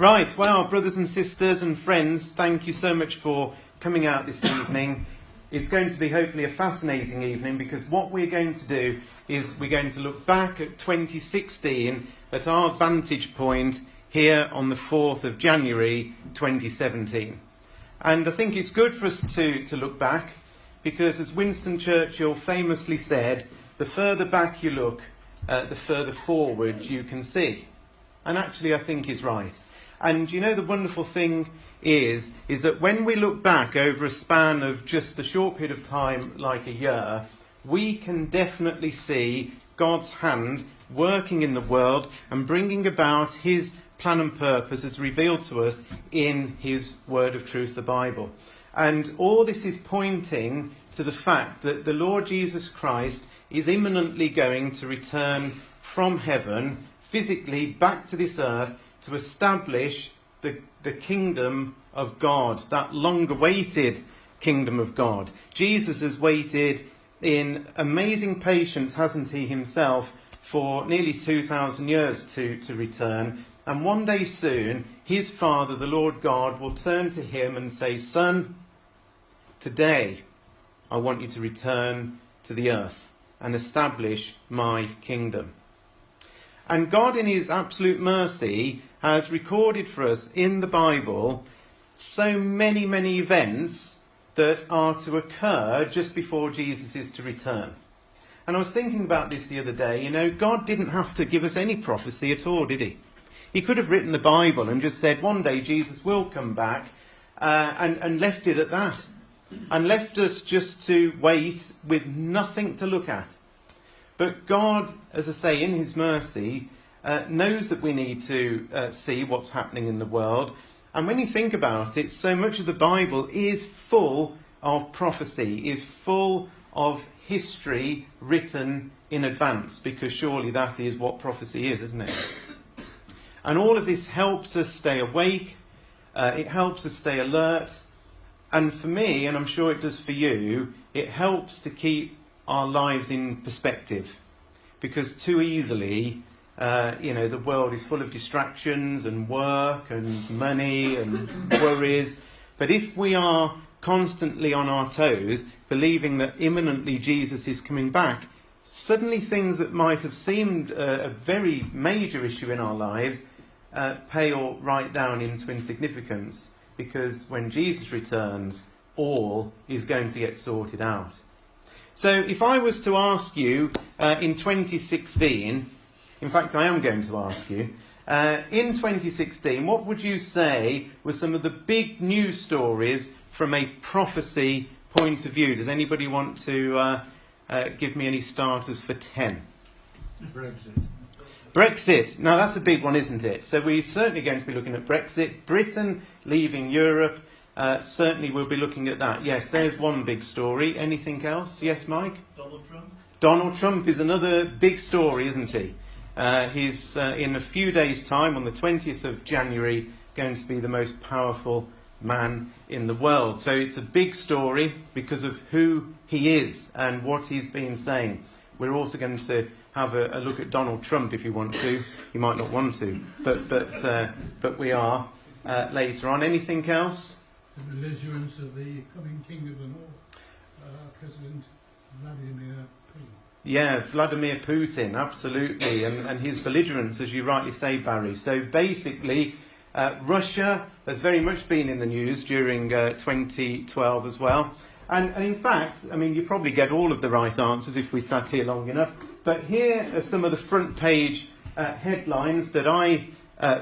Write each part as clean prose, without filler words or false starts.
Right, well, brothers and sisters and friends, thank you so much for coming out this evening. It's going to be hopefully a fascinating evening, because what we're going to do is we're going to look back at 2016 at our vantage point here on the 4th of January 2017. And I think it's good for us to look back, because as Winston Churchill famously said, the further back you look, the further forward you can see. And actually I think he's right. And you know, the wonderful thing is that when we look back over a span of just a short period of time, like a year, we can definitely see God's hand working in the world and bringing about his plan and purpose as revealed to us in his word of truth, the Bible. And all this is pointing to the fact that the Lord Jesus Christ is imminently going to return from heaven, physically back to this earth, to establish the kingdom of God, that long-awaited kingdom of God. Jesus has waited in amazing patience, hasn't he, himself, for nearly 2,000 years to return. And one day soon, his Father, the Lord God, will turn to him and say, "Son, today I want you to return to the earth and establish my kingdom." And God, in his absolute mercy, has recorded for us in the Bible so many, many events that are to occur just before Jesus is to return. And I was thinking about this the other day. You know, God didn't have to give us any prophecy at all, did he? He could have written the Bible and just said, one day Jesus will come back, and left it at that. And left us just to wait with nothing to look at. But God, as I say, in his mercy, knows that we need to see what's happening in the world. And when you think about it, so much of the Bible is full of prophecy, is full of history written in advance, because surely that is what prophecy is, isn't it? And all of this helps us stay awake, it helps us stay alert, and for me, and I'm sure it does for you, it helps to keep our lives in perspective, because too easily, the world is full of distractions and work and money and worries. But if we are constantly on our toes, believing that imminently Jesus is coming back, suddenly things that might have seemed a very major issue in our lives pale right down into insignificance, because when Jesus returns, all is going to get sorted out. So if I was to ask you in 2016, in fact I am going to ask you, in 2016, what would you say were some of the big news stories from a prophecy point of view? Does anybody want to give me any starters for 10? Brexit. Now that's a big one, isn't it? So we're certainly going to be looking at Brexit. Britain leaving Europe. Certainly we'll be looking at that. Yes, there's one big story. Anything else? Yes, Mike? Donald Trump. Donald Trump is another big story, isn't he? He's in a few days' time, on the 20th of January, going to be the most powerful man in the world. So it's a big story because of who he is and what he's been saying. We're also going to have a look at Donald Trump if you want to. You might not want to, but we are later on. Anything else? The belligerence of the coming King of the North, President Vladimir Putin. Yeah, Vladimir Putin, absolutely, and his belligerence, as you rightly say, Barry. So basically, Russia has very much been in the news during 2012 as well. And in fact, I mean, you probably get all of the right answers if we sat here long enough. But here are some of the front page headlines that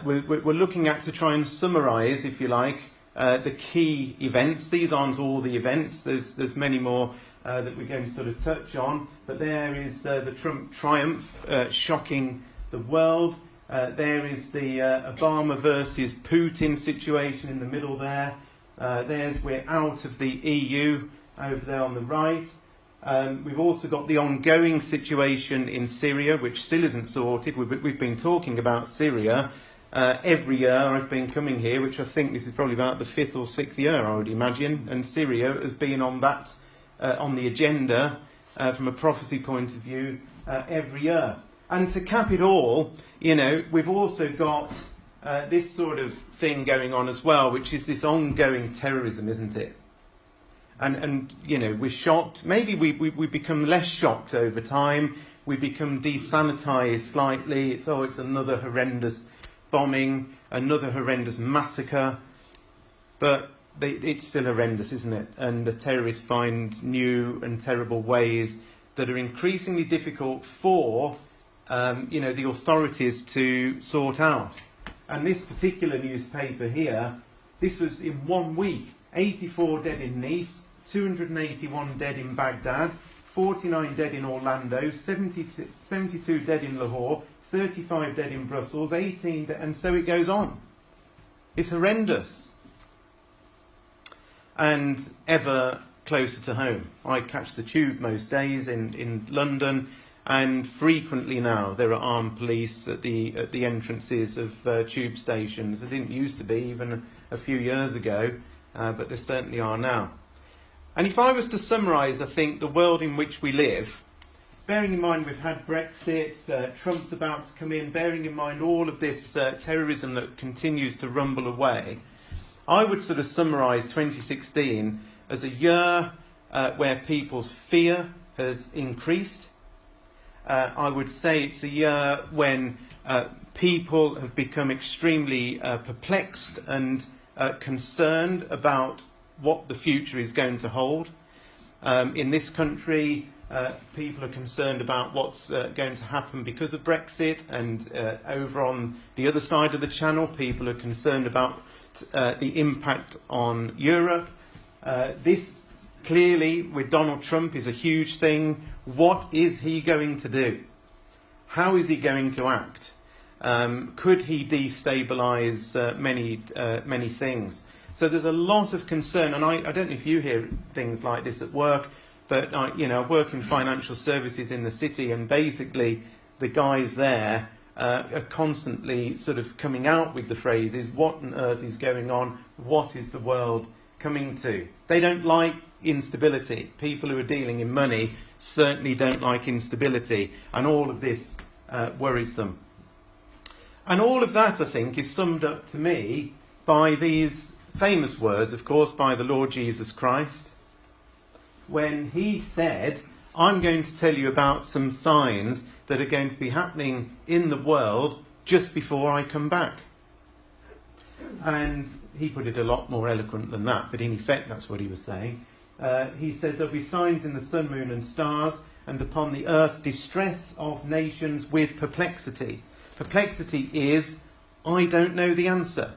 we're looking at to try and summarise, if you like, the key events. These aren't all the events. There's many more that we're going to sort of touch on. But there is the Trump triumph shocking the world. There is the Obama versus Putin situation in the middle there. There's we're out of the EU over there on the right. We've also got the ongoing situation in Syria, which still isn't sorted. We've been talking about Syria every year. I've been coming here, which I think this is probably about the 5th or 6th year, I would imagine. And Syria has been on that on the agenda from a prophecy point of view every year. And to cap it all, you know, we've also got this sort of thing going on as well, which is this ongoing terrorism, isn't it? And you know, we're shocked. Maybe we become less shocked over time. We become desanitized slightly. It's another horrendous bombing, another horrendous massacre. But it's still horrendous, isn't it? And the terrorists find new and terrible ways that are increasingly difficult for you know, the authorities to sort out. And this particular newspaper here, this was in 1 week, 84 dead in Nice, 281 dead in Baghdad, 49 dead in Orlando, 72 dead in Lahore, 35 dead in Brussels, 18 and so it goes on. It's horrendous. And ever closer to home. I catch the tube most days in London, and frequently now there are armed police at the entrances of tube stations. There didn't used to be even a few years ago, but there certainly are now. And if I was to summarise, I think, the world in which we live, bearing in mind we've had Brexit, Trump's about to come in, bearing in mind all of this terrorism that continues to rumble away, I would sort of summarise 2016 as a year where people's fear has increased. I would say it's a year when people have become extremely perplexed and concerned about what the future is going to hold. In this country, people are concerned about what's going to happen because of Brexit, and over on the other side of the channel, people are concerned about the impact on Europe. This clearly, with Donald Trump, is a huge thing. What is he going to do? How is he going to act? Could he destabilise many things? So there's a lot of concern, and I don't know if you hear things like this at work, but I work in financial services in the city, and basically the guys there are constantly sort of coming out with the phrases, what on earth is going on? What is the world coming to? They don't like instability. People who are dealing in money certainly don't like instability, and all of this worries them. And all of that, I think, is summed up to me by these famous words, of course, by the Lord Jesus Christ, when he said, I'm going to tell you about some signs that are going to be happening in the world just before I come back. And he put it a lot more eloquent than that, but in effect that's what he was saying. He says there'll be signs in the sun, moon and stars, and upon the earth distress of nations with perplexity. Perplexity is, I don't know the answer.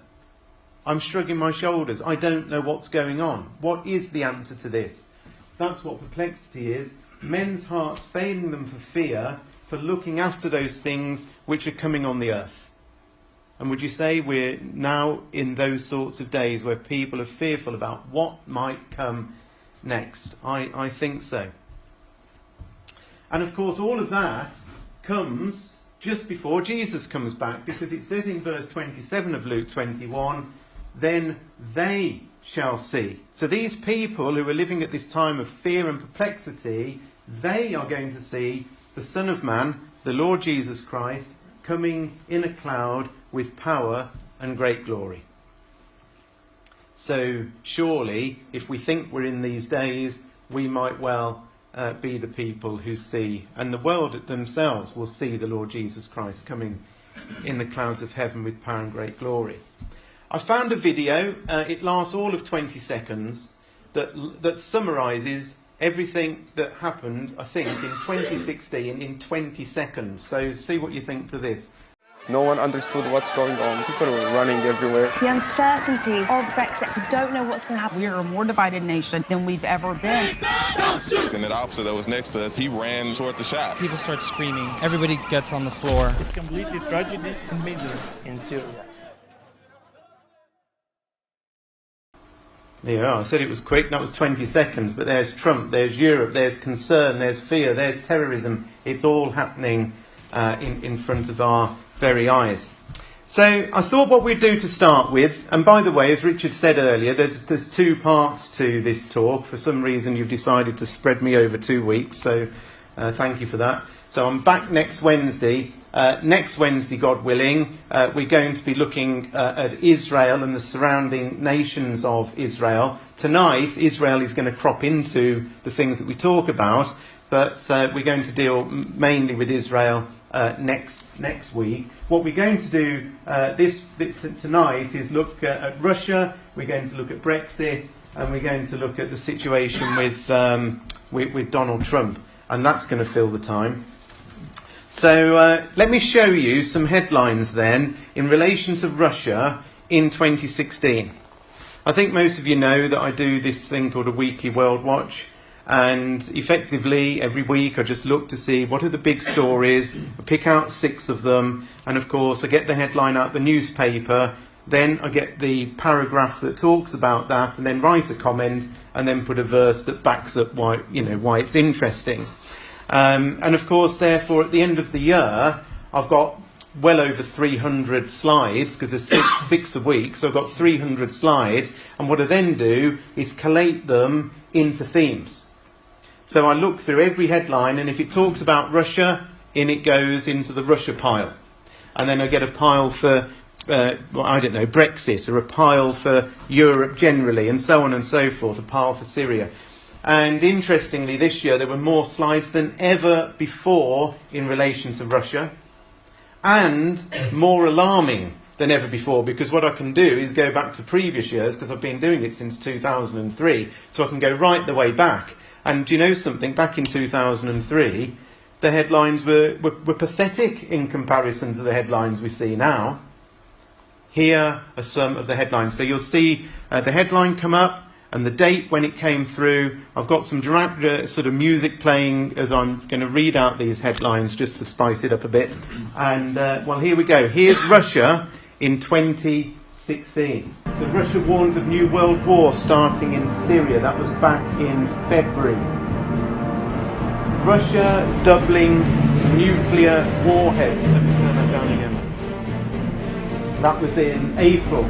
I'm shrugging my shoulders. I don't know what's going on. What is the answer to this? That's what perplexity is. Men's hearts failing them for fear, for looking after those things which are coming on the earth. And would you say we're now in those sorts of days where people are fearful about what might come next? I think so. And of course all of that comes just before Jesus comes back, because it says in verse 27 of Luke 21, then they shall see. So these people who are living at this time of fear and perplexity, they are going to see the Son of Man, the Lord Jesus Christ, coming in a cloud with power and great glory. So surely, if we think we're in these days, we might well be the people who see, and the world themselves will see the Lord Jesus Christ coming in the clouds of heaven with power and great glory. I found a video, it lasts all of 20 seconds, that summarises everything that happened, I think, in 2016 in 20 seconds. So see what you think to this. No one understood what's going on. People were running everywhere. The uncertainty of Brexit, we don't know what's going to happen. We are a more divided nation than we've ever been. And that officer that was next to us, he ran toward the shots. People start screaming. Everybody gets on the floor. It's completely tragedy and misery in Syria. There you are. I said it was quick, that was 20 seconds, but there's Trump, there's Europe, there's concern, there's fear, there's terrorism. It's all happening in front of our very eyes. So I thought what we'd do to start with, and by the way, as Richard said earlier, there's two parts to this talk. For some reason you've decided to spread me over 2 weeks, so thank you for that. So I'm back next Wednesday Next Wednesday, God willing, we're going to be looking at Israel and the surrounding nations of Israel. Tonight, Israel is going to crop into the things that we talk about, but we're going to deal mainly with Israel next week. What we're going to do tonight is look at Russia, we're going to look at Brexit, and we're going to look at the situation with Donald Trump, and that's going to fill the time. So let me show you some headlines then in relation to Russia in 2016. I think most of you know that I do this thing called a weekly World Watch, and effectively every week I just look to see what are the big stories, I pick out 6 of them, and of course I get the headline out the newspaper, then I get the paragraph that talks about that, and then write a comment, and then put a verse that backs up why it's interesting. And of course, therefore, at the end of the year, I've got well over 300 slides, because there's 6 a week, so I've got 300 slides, and what I then do is collate them into themes. So I look through every headline, and if it talks about Russia, in it goes into the Russia pile. And then I get a pile for, Brexit, or a pile for Europe generally, and so on and so forth, a pile for Syria. And interestingly, this year there were more slides than ever before in relation to Russia, and more alarming than ever before, because what I can do is go back to previous years, because I've been doing it since 2003, so I can go right the way back. And do you know something? Back in 2003, the headlines were pathetic in comparison to the headlines we see now. Here are some of the headlines. So you'll see the headline come up, and the date when it came through. I've got some sort of music playing as I'm going to read out these headlines just to spice it up a bit. And, well, here we go. Here's Russia in 2016. So Russia warns of new world war starting in Syria. That was back in February. Russia doubling nuclear warheads. Let me turn that down again. That was in April.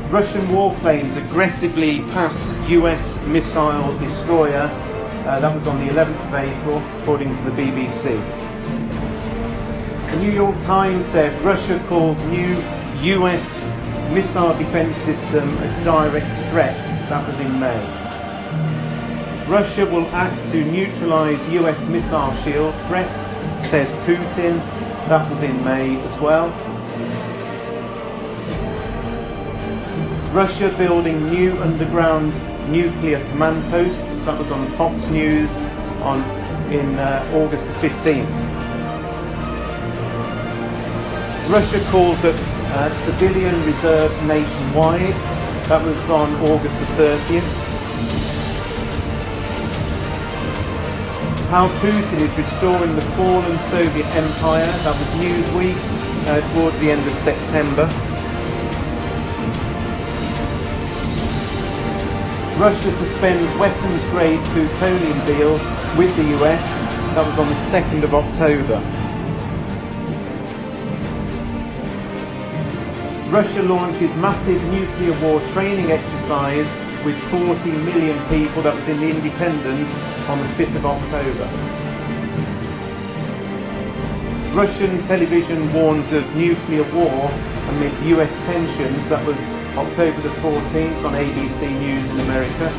Russian warplanes aggressively pass US missile destroyer. That was on the 11th of April, according to the BBC. The New York Times said Russia calls new US missile defense system a direct threat. That was in May. Russia will act to neutralize US missile shield threat, says Putin. That was in May as well. Russia building new underground nuclear command posts. That was on Fox News in August the 15th. Russia calls up civilian reserve nationwide. That was on August the 30th. How Putin is restoring the fallen Soviet Empire. That was Newsweek towards the end of September. Russia suspends weapons-grade plutonium deal with the US. That was on the 2nd of October. Russia launches massive nuclear war training exercise with 40 million people. That was in The Independent on the 5th of October. Russian television warns of nuclear war amid US tensions. That was October the 14th on ABC News in America.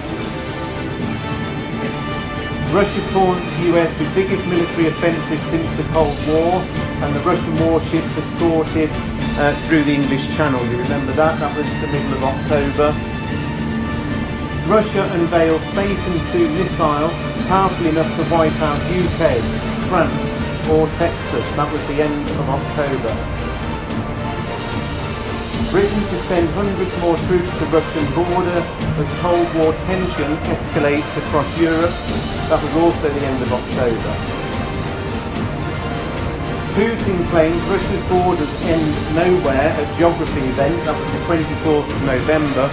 Russia taunts US with biggest military offensive since the Cold War, and the Russian warships escorted through the English Channel. You remember that? That was the middle of October. Russia unveils Satan II missile powerful enough to wipe out UK, France or Texas. That was the end of October. Britain to send hundreds more troops to Russian border as Cold War tension escalates across Europe. That was also the end of October. Putin claims Russia's borders end nowhere at geography event. That was the 24th of November.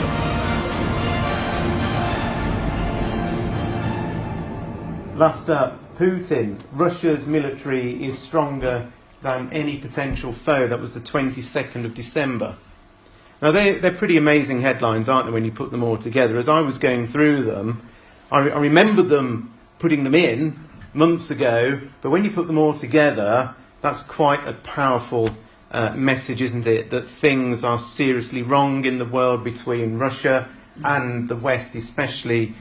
Last up, Putin. Russia's military is stronger than any potential foe. That was the 22nd of December. Now, they're pretty amazing headlines, aren't they, when you put them all together? As I was going through them, I remember them putting them in, months ago, but when you put them all together, that's quite a powerful message, isn't it? That things are seriously wrong in the world between Russia and the West, especially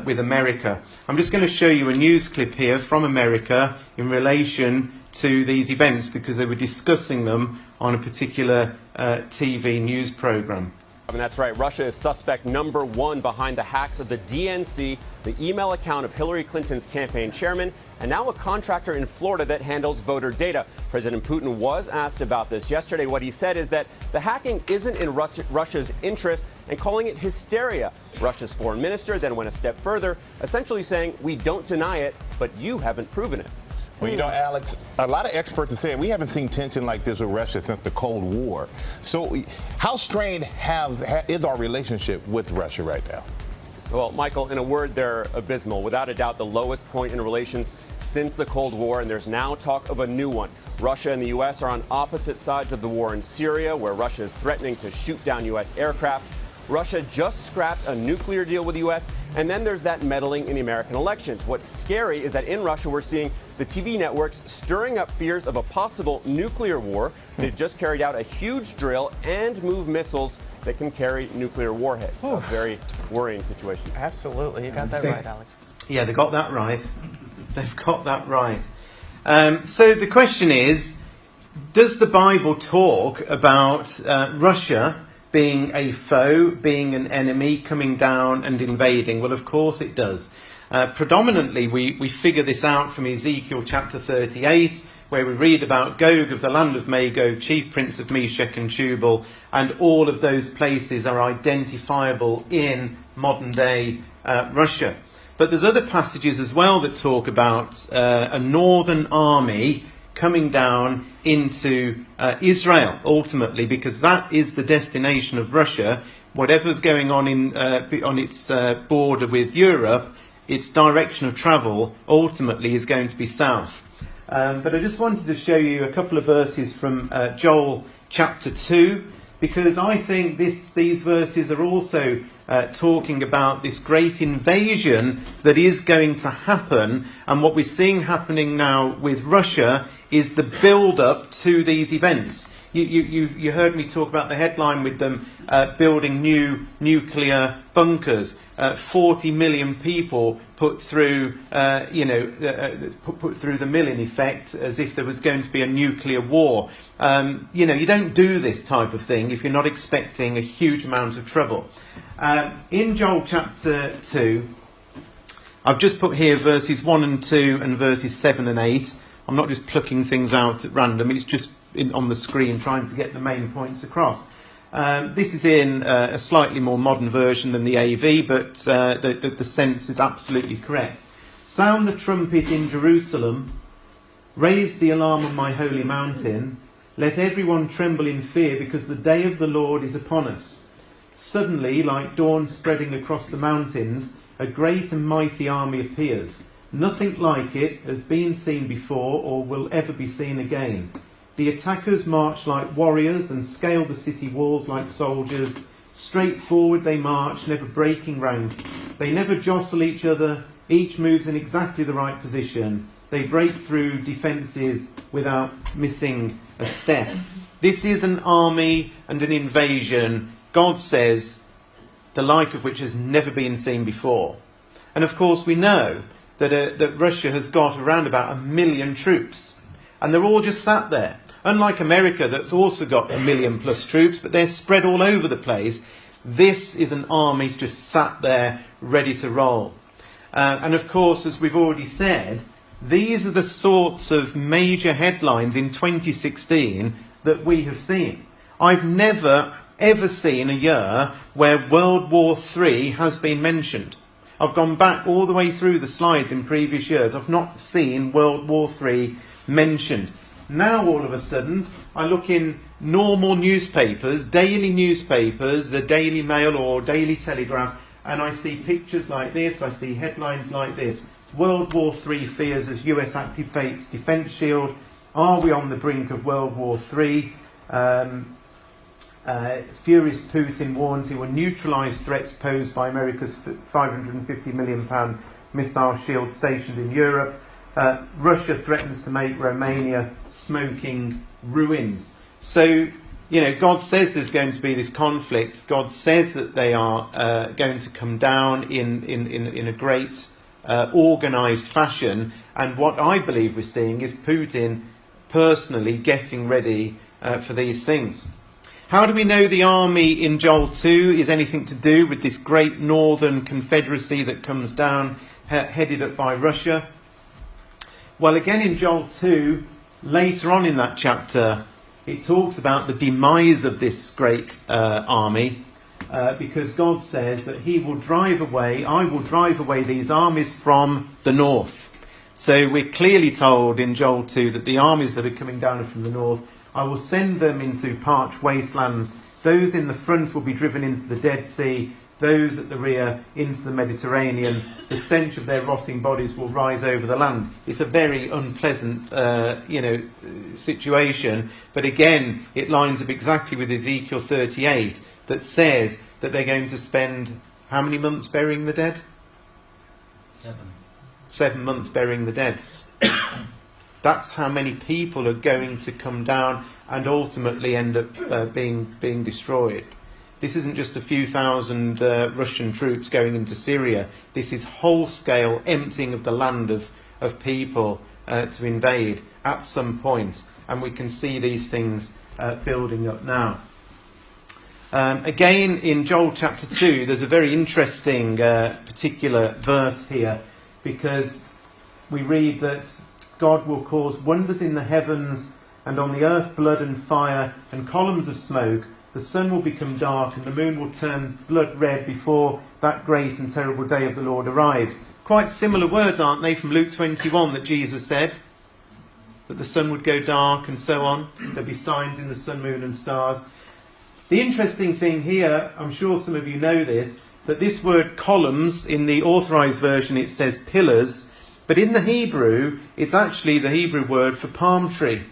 with America. I'm just going to show you a news clip here from America in relation to these events, because they were discussing them on a particular TV news program. And that's right. Russia is suspect number one behind the hacks of the DNC, the email account of Hillary Clinton's campaign chairman, and now a contractor in Florida that handles voter data. President Putin was asked about this yesterday. What he said is that the hacking isn't in Russia's interest, and calling it hysteria. Russia's foreign minister then went a step further, essentially saying, we don't deny it, but you haven't proven it. Well, you know, Alex, a lot of experts are saying we haven't seen tension like this with Russia since the Cold War. So how strained is our relationship with Russia right now? Well, Michael, in a word, they're abysmal. Without a doubt, the lowest point in relations since the Cold War, and there's now talk of a new one. Russia and the U.S. are on opposite sides of the war in Syria, where Russia is threatening to shoot down U.S. aircraft. Russia just scrapped a nuclear deal with the U.S., and then there's that meddling in the American elections. What's scary is that in Russia, we're seeing the TV networks stirring up fears of a possible nuclear war. They've just carried out a huge drill and moved missiles that can carry nuclear warheads. A very worrying situation. Absolutely. You got that right, Alex. Yeah, they got that right. They've got that right. So the question is, does the Bible talk about Russia being a foe, being an enemy, coming down and invading? Well, of course it does. Predominantly, we figure this out from Ezekiel chapter 38, where we read about Gog of the land of Magog, chief prince of Meshech and Tubal, and all of those places are identifiable in modern-day Russia. But there's other passages as well that talk about a northern army coming down into Israel, ultimately, because that is the destination of Russia. Whatever's going on on its border with Europe, its direction of travel ultimately is going to be south. But I just wanted to show you a couple of verses from Joel chapter 2, because I think these verses are also talking about this great invasion that is going to happen. And what we're seeing happening now with Russia is the build-up to these events. You heard me talk about the headline with them building new nuclear bunkers. 40 million people put through, put through the mill in effect, as if there was going to be a nuclear war. You don't do this type of thing if you're not expecting a huge amount of trouble. In Joel chapter 2, I've just put here verses 1 and 2 and verses 7 and 8. I'm not just plucking things out at random. It's just on the screen trying to get the main points across. This is in a slightly more modern version than the AV, but the sense is absolutely correct. Sound the trumpet in Jerusalem. Raise the alarm on my holy mountain. Let everyone tremble in fear, because the day of the Lord is upon us. Suddenly, like dawn spreading across the mountains, a great and mighty army appears. Nothing like it has been seen before or will ever be seen again. The attackers march like warriors and scale the city walls like soldiers. Straight forward they march, never breaking rank. They never jostle each other. Each moves in exactly the right position. They break through defences without missing a step. This is an army and an invasion, God says, the like of which has never been seen before. And of course we know that Russia has got around about 1 million troops. And they're all just sat there. Unlike America, that's also got 1 million plus troops, but they're spread all over the place. This is an army just sat there ready to roll. And of course, as we've already said, these are the sorts of major headlines in 2016 that we have seen. I've never, ever seen a year where World War III has been mentioned. I've gone back all the way through the slides in previous years. I've not seen World War III mentioned. Now, all of a sudden, I look in normal newspapers, daily newspapers, the Daily Mail or Daily Telegraph, and I see pictures like this, I see headlines like this. World War III fears as US activates defence shield. Are we on the brink of World War III? Furious Putin warns he will neutralise threats posed by America's £550 million missile shield stationed in Europe. Russia threatens to make Romania smoking ruins. So, you know, God says there's going to be this conflict. God says that they are going to come down in a great organised fashion. And what I believe we're seeing is Putin personally getting ready for these things. How do we know the army in Joel 2 is anything to do with this great northern confederacy that comes down, headed up by Russia? Well, again in Joel 2, later on in that chapter, it talks about the demise of this great army, because God says that I will drive away these armies from the north. So we're clearly told in Joel 2 that the armies that are coming down from the north, I will send them into parched wastelands. Those in the front will be driven into the Dead Sea. Those at the rear into the Mediterranean. The stench of their rotting bodies will rise over the land. It's a very unpleasant, situation. But again, it lines up exactly with Ezekiel 38 that says that they're going to spend how many months burying the dead? 7 months burying the dead. That's how many people are going to come down and ultimately end up being destroyed. This isn't just a few thousand Russian troops going into Syria. This is whole-scale emptying of the land of people to invade at some point. And we can see these things building up now. Again, in Joel chapter 2, there's a very interesting particular verse here, because we read that God will cause wonders in the heavens, and on the earth blood and fire and columns of smoke. The sun will become dark and the moon will turn blood red before that great and terrible day of the Lord arrives. Quite similar words, aren't they, from Luke 21 that Jesus said? That the sun would go dark and so on. There'd be signs in the sun, moon and stars. The interesting thing here, I'm sure some of you know this, that this word columns, in the authorised version it says pillars, but in the Hebrew, it's actually the Hebrew word for palm tree.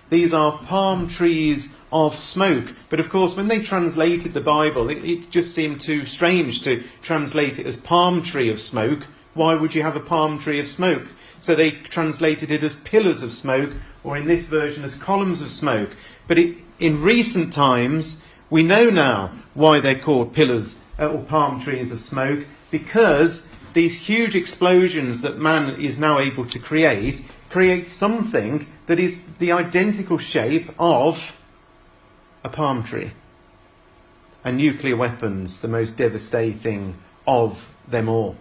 These are palm trees of smoke. But of course, when they translated the Bible, it just seemed too strange to translate it as palm tree of smoke. Why would you have a palm tree of smoke? So they translated it as pillars of smoke, or in this version as columns of smoke. But in recent times, we know now why they're called pillars or palm trees of smoke, because these huge explosions that man is now able to create something that is the identical shape of a palm tree. And nuclear weapons, the most devastating of them all.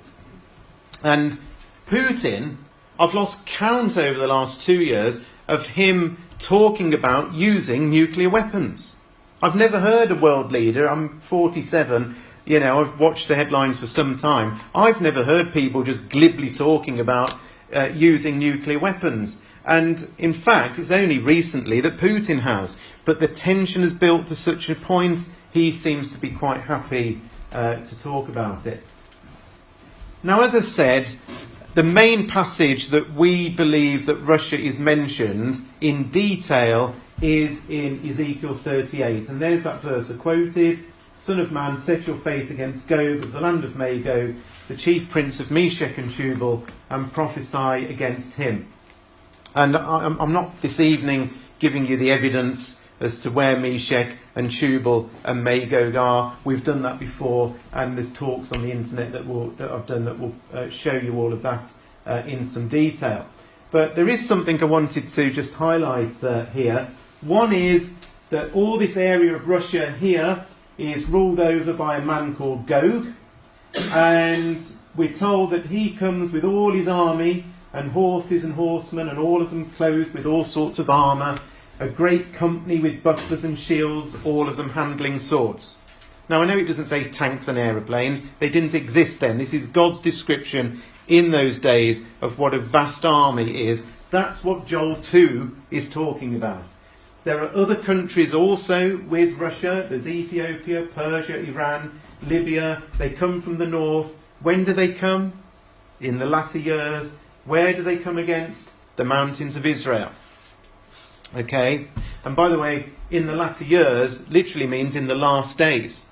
And Putin, I've lost count over the last 2 years of him talking about using nuclear weapons. I've never heard a world leader, I'm 47, you know, I've watched the headlines for some time. I've never heard people just glibly talking about using nuclear weapons. And in fact, it's only recently that Putin has. But the tension has built to such a point, he seems to be quite happy to talk about it. Now, as I've said, the main passage that we believe that Russia is mentioned in detail is in Ezekiel 38. And there's that verse I quoted. Son of man, set your face against Gog of the land of Magog, the chief prince of Meshech and Tubal, and prophesy against him. And I'm not this evening giving you the evidence as to where Meshech and Tubal and Magog are. We've done that before, and there's talks on the internet that I've done that will show you all of that in some detail. But there is something I wanted to just highlight here. One is that all this area of Russia here is ruled over by a man called Gog, and we're told that he comes with all his army and horses and horsemen, and all of them clothed with all sorts of armour, a great company with bucklers and shields, all of them handling swords. Now, I know it doesn't say tanks and aeroplanes, they didn't exist then. This is God's description in those days of what a vast army is. That's what Joel 2 is talking about. There are other countries also with Russia. There's Ethiopia, Persia, Iran, Libya. They come from the north. When do they come? In the latter years. Where do they come against? The mountains of Israel. Okay? And by the way, in the latter years literally means in the last days.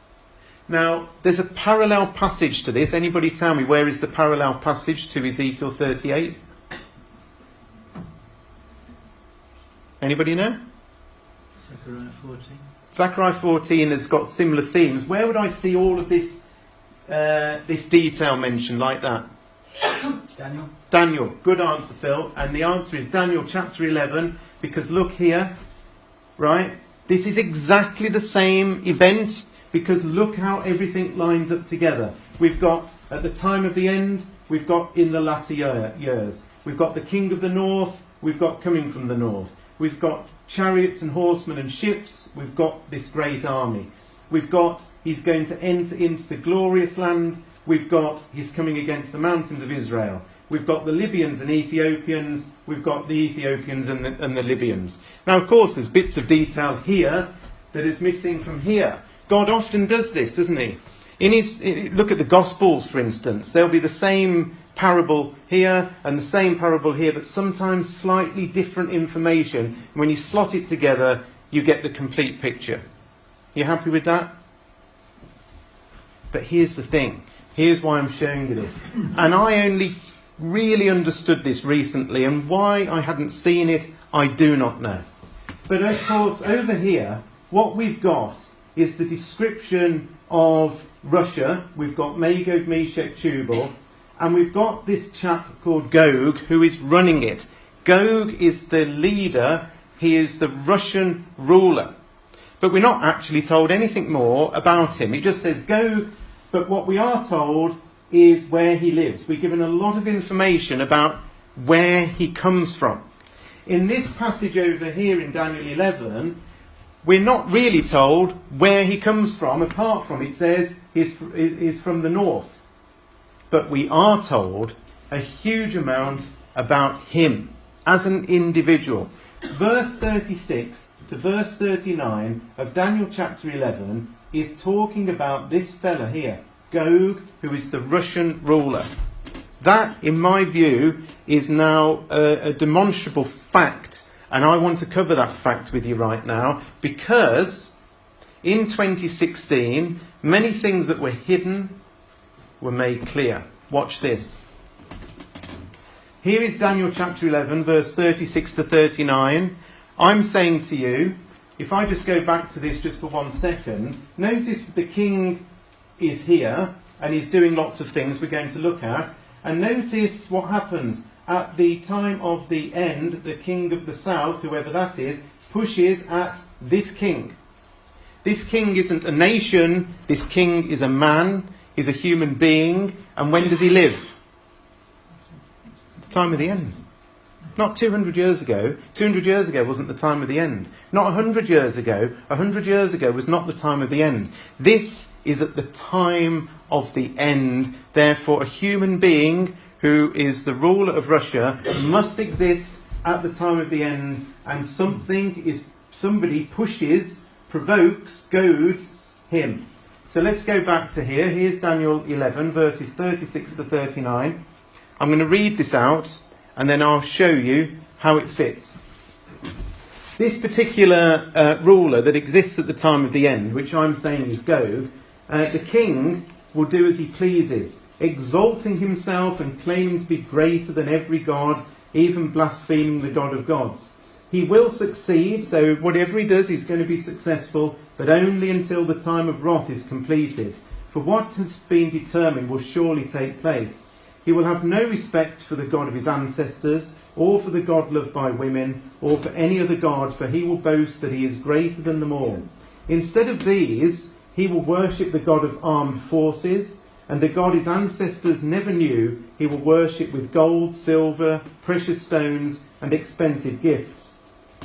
Now, there's a parallel passage to this. Anybody tell me, where is the parallel passage to Ezekiel 38? Anybody know? Zechariah 14. Zechariah 14 has got similar themes. Where would I see all of this this detail mentioned like that? Daniel. Daniel. Good answer, Phil. And the answer is Daniel chapter 11, because look here, right? This is exactly the same event, because look how everything lines up together. We've got at the time of the end, we've got in the latter years. We've got the king of the north, we've got coming from the north. We've got chariots and horsemen and ships, we've got this great army. We've got, he's going to enter into the glorious land. We've got, he's coming against the mountains of Israel. We've got the Libyans and Ethiopians. We've got the Ethiopians and the Libyans. Now, of course, there's bits of detail here that is missing from here. God often does this, doesn't he? Look at the Gospels, for instance. There'll be the same parable here and the same parable here, but sometimes slightly different information. When you slot it together, you get the complete picture. You happy with that? But here's the thing. Here's why I'm showing you this. And I only really understood this recently, and why I hadn't seen it, I do not know. But of course, over here, what we've got is the description of Russia. We've got Magog, Meshech, Tubal, and we've got this chap called Gog who is running it. Gog is the leader. He is the Russian ruler. But we're not actually told anything more about him. It just says Gog, but what we are told is where he lives. We're given a lot of information about where he comes from. In this passage over here in Daniel 11, we're not really told where he comes from, apart from it says he's from the north. But we are told a huge amount about him as an individual. Verse 36 to verse 39 of Daniel chapter 11 is talking about this fella here, Gog, who is the Russian ruler. That, in my view, is now a demonstrable fact, and I want to cover that fact with you right now, because in 2016, many things that were hidden were made clear. Watch this. Here is Daniel chapter 11, verse 36 to 39. I'm saying to you, if I just go back to this just for 1 second, notice the king is here, and he's doing lots of things we're going to look at. And notice what happens. At the time of the end, the king of the south, whoever that is, pushes at this king. This king isn't a nation, this king is a man, he's a human being. And when does he live? The time of the end. Not 200 years ago. 200 years ago wasn't the time of the end. Not 100 years ago. 100 years ago was not the time of the end. This is at the time of the end. Therefore, a human being who is the ruler of Russia must exist at the time of the end, and somebody pushes, provokes, goads him. So let's go back to here. Here's Daniel 11, verses 36 to 39. I'm going to read this out, and then I'll show you how it fits. This particular ruler that exists at the time of the end, which I'm saying is Gog, the king will do as he pleases, exalting himself and claiming to be greater than every god, even blaspheming the God of gods. He will succeed, so whatever he does, he's going to be successful, but only until the time of wrath is completed. For what has been determined will surely take place. He will have no respect for the God of his ancestors, or for the God loved by women, or for any other god, for he will boast that he is greater than them all. Instead of these, he will worship the God of armed forces, and the God his ancestors never knew, he will worship with gold, silver, precious stones, and expensive gifts.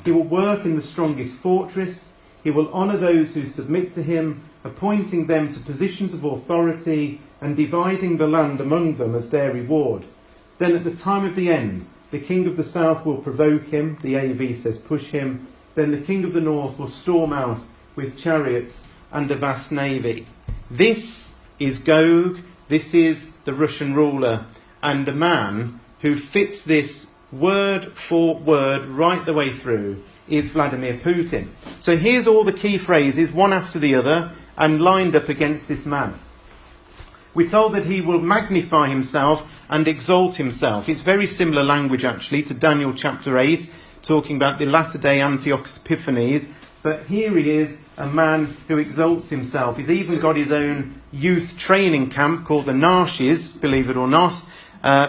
He will work in the strongest fortress. He will honour those who submit to him, appointing them to positions of authority and dividing the land among them as their reward. Then at the time of the end, the king of the south will provoke him, the AV says push him. Then the king of the north will storm out with chariots and a vast navy. This is Gog, this is the Russian ruler, and the man who fits this word for word right the way through is Vladimir Putin. So here's all the key phrases, one after the other, and lined up against this man. We're told that he will magnify himself and exalt himself. It's very similar language, actually, to Daniel chapter 8, talking about the latter-day Antiochus Epiphanes. But here he is, a man who exalts himself. He's even got his own youth training camp called the Narshes, believe it or not,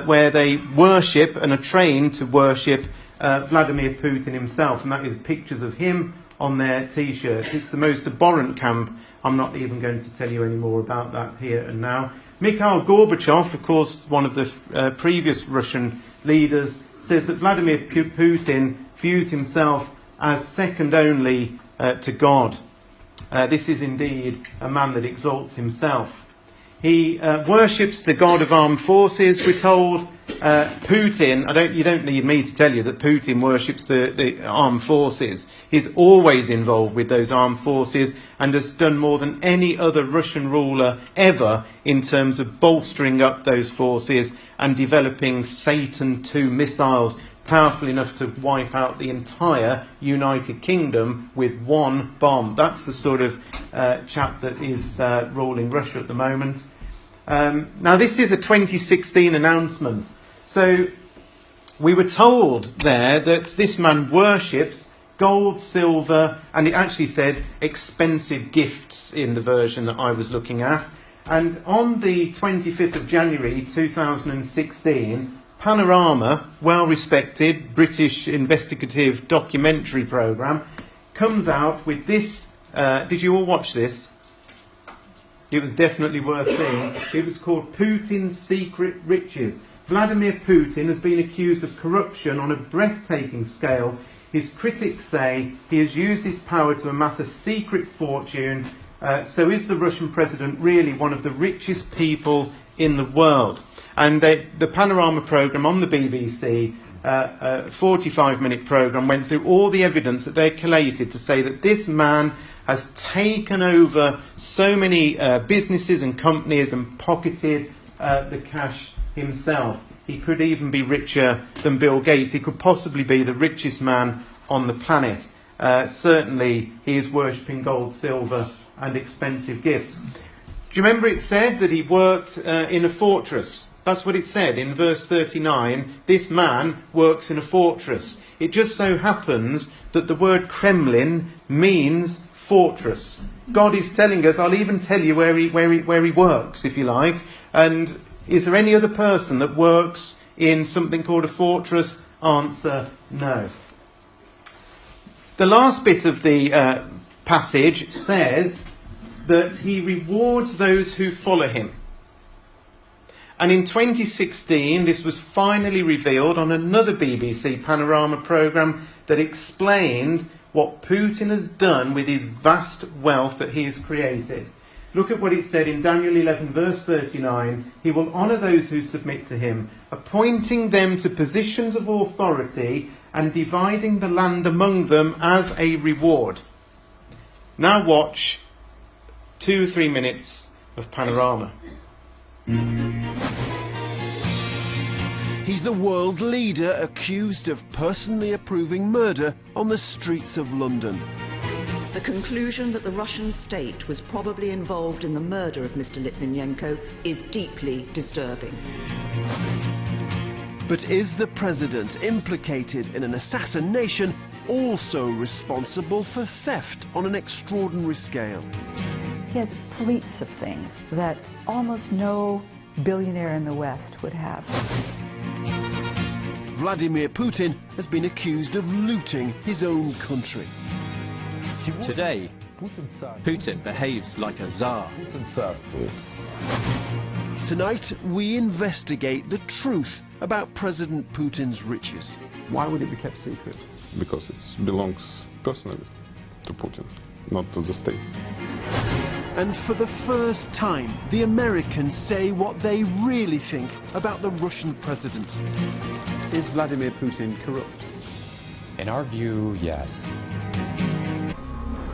where they worship and are trained to worship Vladimir Putin himself. And that is pictures of him on their T-shirts. It's the most abhorrent camp. I'm not even going to tell you any more about that here and now. Mikhail Gorbachev, of course, one of the previous Russian leaders, says that Vladimir Putin views himself as second only to God. This is indeed a man that exalts himself. He worships the God of armed forces. We're told Putin, you don't need me to tell you that Putin worships the armed forces. He's always involved with those armed forces and has done more than any other Russian ruler ever in terms of bolstering up those forces and developing Satan II missiles powerful enough to wipe out the entire United Kingdom with one bomb. That's the sort of chap that is ruling Russia at the moment. Now, this is a 2016 announcement. So we were told there that this man worships gold, silver, and it actually said expensive gifts in the version that I was looking at. And on the 25th of January 2016, Panorama, well-respected British investigative documentary programme, comes out with this. Did you all watch this? It was definitely worth seeing. It was called Putin's Secret Riches. Vladimir Putin has been accused of corruption on a breathtaking scale. His critics say he has used his power to amass a secret fortune. So is the Russian president really one of the richest people in the world? And the Panorama programme on the BBC, a 45-minute programme, went through all the evidence that they collated to say that this man has taken over so many businesses and companies and pocketed the cash himself. He could even be richer than Bill Gates. He could possibly be the richest man on the planet. Certainly, he is worshipping gold, silver, and expensive gifts. Do you remember it said that he worked in a fortress? That's what it said in verse 39. This man works in a fortress. It just so happens that the word Kremlin means fortress. God is telling us, I'll even tell you where he works, if you like. And is there any other person that works in something called a fortress? Answer, no. The last bit of the passage says that he rewards those who follow him. And in 2016, this was finally revealed on another BBC Panorama programme that explained what Putin has done with his vast wealth that he has created. Look at what it said in Daniel 11, verse 39. He will honour those who submit to him, appointing them to positions of authority and dividing the land among them as a reward. Now watch 2 or 3 minutes of Panorama. He's the world leader accused of personally approving murder on the streets of London. The conclusion that the Russian state was probably involved in the murder of Mr. Litvinenko is deeply disturbing. But is the president implicated in an assassination also responsible for theft on an extraordinary scale? He has fleets of things that almost no billionaire in the West would have. Vladimir Putin has been accused of looting his own country. Today, Putin behaves like a czar. Tonight, we investigate the truth about President Putin's riches. Why would it be kept secret? Because it belongs personally to Putin, not to the state. And for the first time, the Americans say what they really think about the Russian president. Is Vladimir Putin corrupt? In our view, yes.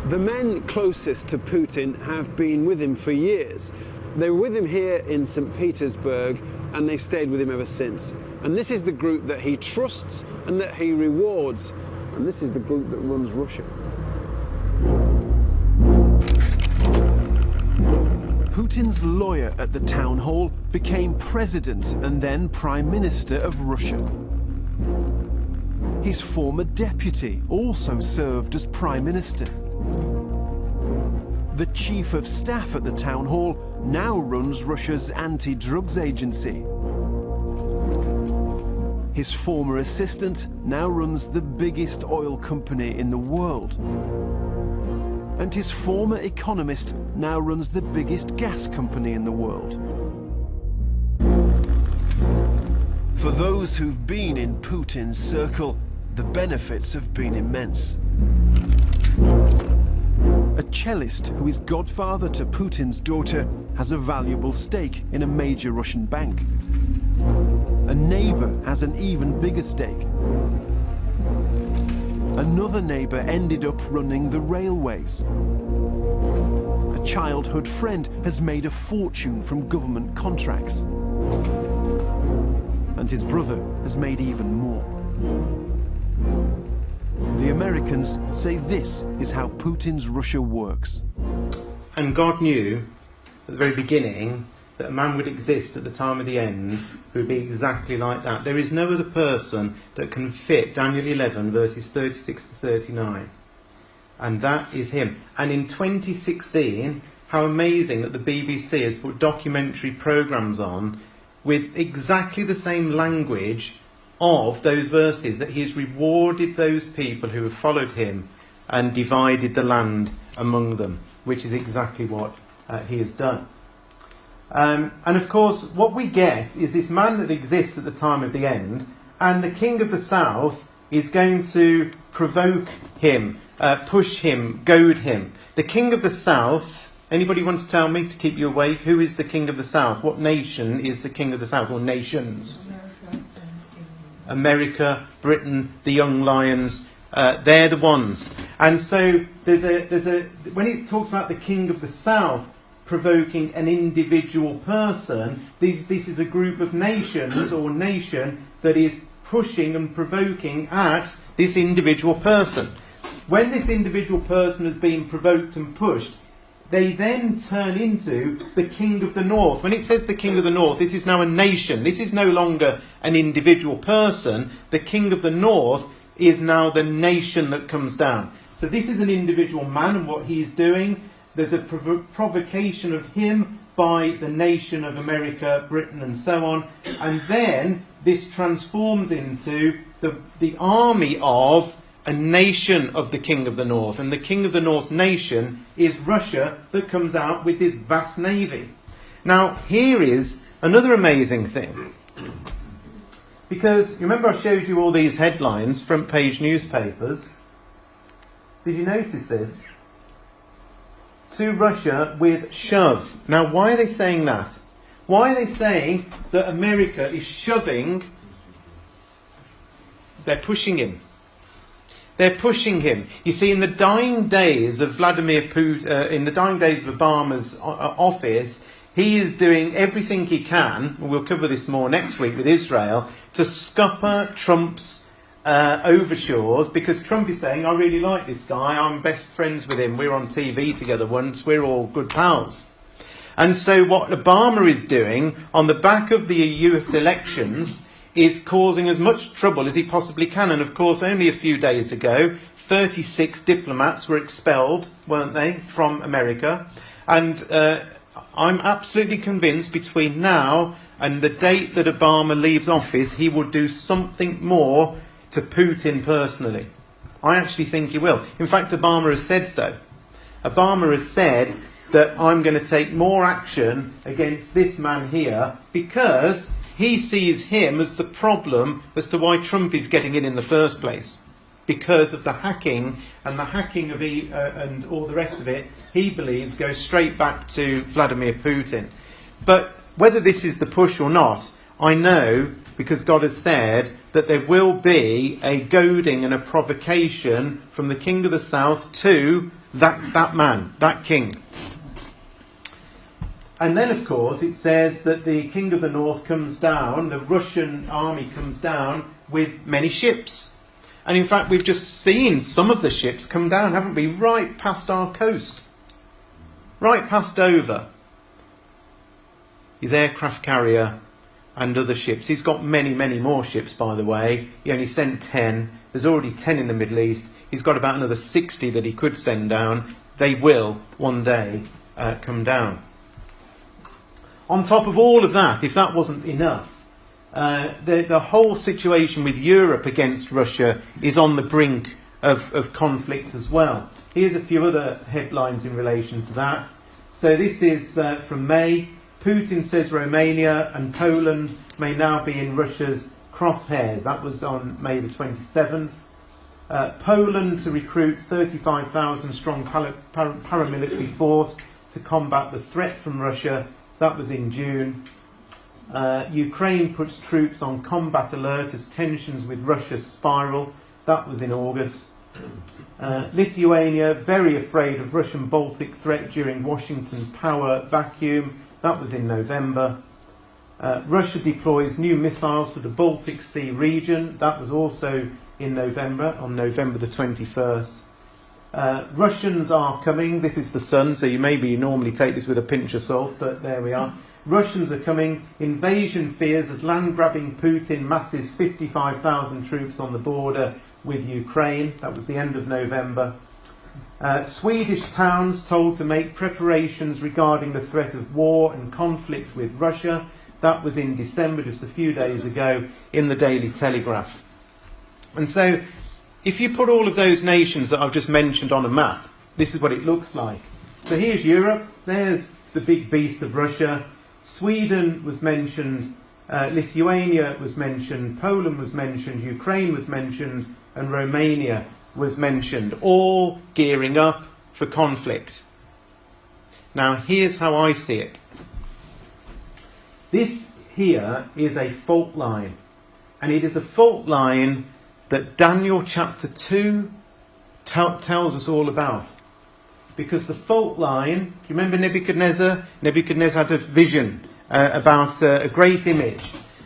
The men closest to Putin have been with him for years. They were with him here in St. Petersburg, and they've stayed with him ever since. And this is the group that he trusts and that he rewards. And this is the group that runs Russia. Putin's lawyer at the town hall became president and then prime minister of Russia. His former deputy also served as Prime Minister. The Chief of Staff at the town hall now runs Russia's anti-drugs agency. His former assistant now runs the biggest oil company in the world. And his former economist now runs the biggest gas company in the world. For those who've been in Putin's circle, the benefits have been immense. A cellist who is godfather to Putin's daughter has a valuable stake in a major Russian bank. A neighbor has an even bigger stake. Another neighbor ended up running the railways. A childhood friend has made a fortune from government contracts. And his brother has made even more. The Americans say this is how Putin's Russia works. And God knew at the very beginning that a man would exist at the time of the end who would be exactly like that. There is no other person that can fit Daniel 11 verses 36 to 39. And that is him. And in 2016, how amazing that the BBC has put documentary programmes on with exactly the same language of those verses, that he has rewarded those people who have followed him and divided the land among them, which is exactly what he has done. And of course, what we get is this man that exists at the time of the end, and the king of the south is going to provoke him, push him, goad him. The king of the south, anybody want to tell me to keep you awake? Who is the king of the south? What nation is the king of the south, or nations? America, Britain, the young lions, they're the ones. And so there's a when it talks about the king of the south provoking an individual person, this is a group of nations or nation that is pushing and provoking at this individual person. When this individual person has been provoked and pushed, they then turn into the king of the north. When it says the king of the north, this is now a nation. This is no longer an individual person. The king of the north is now the nation that comes down. So this is an individual man and what he's doing. There's a provocation of him by the nation of America, Britain and so on. And then this transforms into the army of a nation of the king of the north. And the king of the north nation is Russia, that comes out with this vast navy. Now here is another amazing thing. Because remember I showed you all these headlines, front page newspapers. Did you notice this? To Russia with shove. Now why are they saying that? Why are they saying that America is shoving? They're pushing him. They're pushing him. You see, in the dying days of Vladimir Putin, in the dying days of Obama's office, he is doing everything he can, and we'll cover this more next week with Israel, to scupper Trump's overtures, because Trump is saying, I really like this guy, I'm best friends with him, we're on TV together once, we're all good pals. And so what Obama is doing on the back of the US elections is causing as much trouble as he possibly can. And of course, only a few days ago, 36 diplomats were expelled, weren't they, from America. And I'm absolutely convinced between now and the date that Obama leaves office, he will do something more to Putin personally. I actually think he will. In fact, Obama has said so. Obama has said that I'm going to take more action against this man here because he sees him as the problem as to why Trump is getting in the first place. Because of the hacking, and the hacking of and all the rest of it, he believes goes straight back to Vladimir Putin. But whether this is the push or not, I know, because God has said, that there will be a goading and a provocation from the king of the south to that man, that king. And then, of course, it says that the king of the north comes down, the Russian army comes down with many ships. And in fact, we've just seen some of the ships come down, haven't we? Right past our coast. Right past Dover. His aircraft carrier and other ships. He's got many, many more ships, by the way. He only sent 10. There's already 10 in the Middle East. He's got about another 60 that he could send down. They will one day come down. On top of all of that, if that wasn't enough, the whole situation with Europe against Russia is on the brink of conflict as well. Here's a few other headlines in relation to that. So this is from May. Putin says Romania and Poland may now be in Russia's crosshairs. That was on May the 27th. Poland to recruit 35,000 strong paramilitary force to combat the threat from Russia. That was in June. Ukraine puts troops on combat alert as tensions with Russia spiral. That was in August. Lithuania very afraid of Russian Baltic threat during Washington power vacuum. That was in November. Russia deploys new missiles to the Baltic Sea region. That was also in November, on November the 21st. Russians are coming. This is the Sun, so you normally take this with a pinch of salt, but there we are. Russians are coming. Invasion fears as land-grabbing Putin masses 55,000 troops on the border with Ukraine. That was the end of November. Swedish towns told to make preparations regarding the threat of war and conflict with Russia. That was in December, just a few days ago, in the Daily Telegraph. And so, if you put all of those nations that I've just mentioned on a map, this is what it looks like. So here's Europe, there's the big beast of Russia. Sweden was mentioned, Lithuania was mentioned, Poland was mentioned, Ukraine was mentioned, and Romania was mentioned, all gearing up for conflict. Now, here's how I see it. This here is a fault line, and it is a fault line that Daniel chapter 2 tells us all about. Because the fault line, do you remember Nebuchadnezzar? Nebuchadnezzar had a vision about a great image.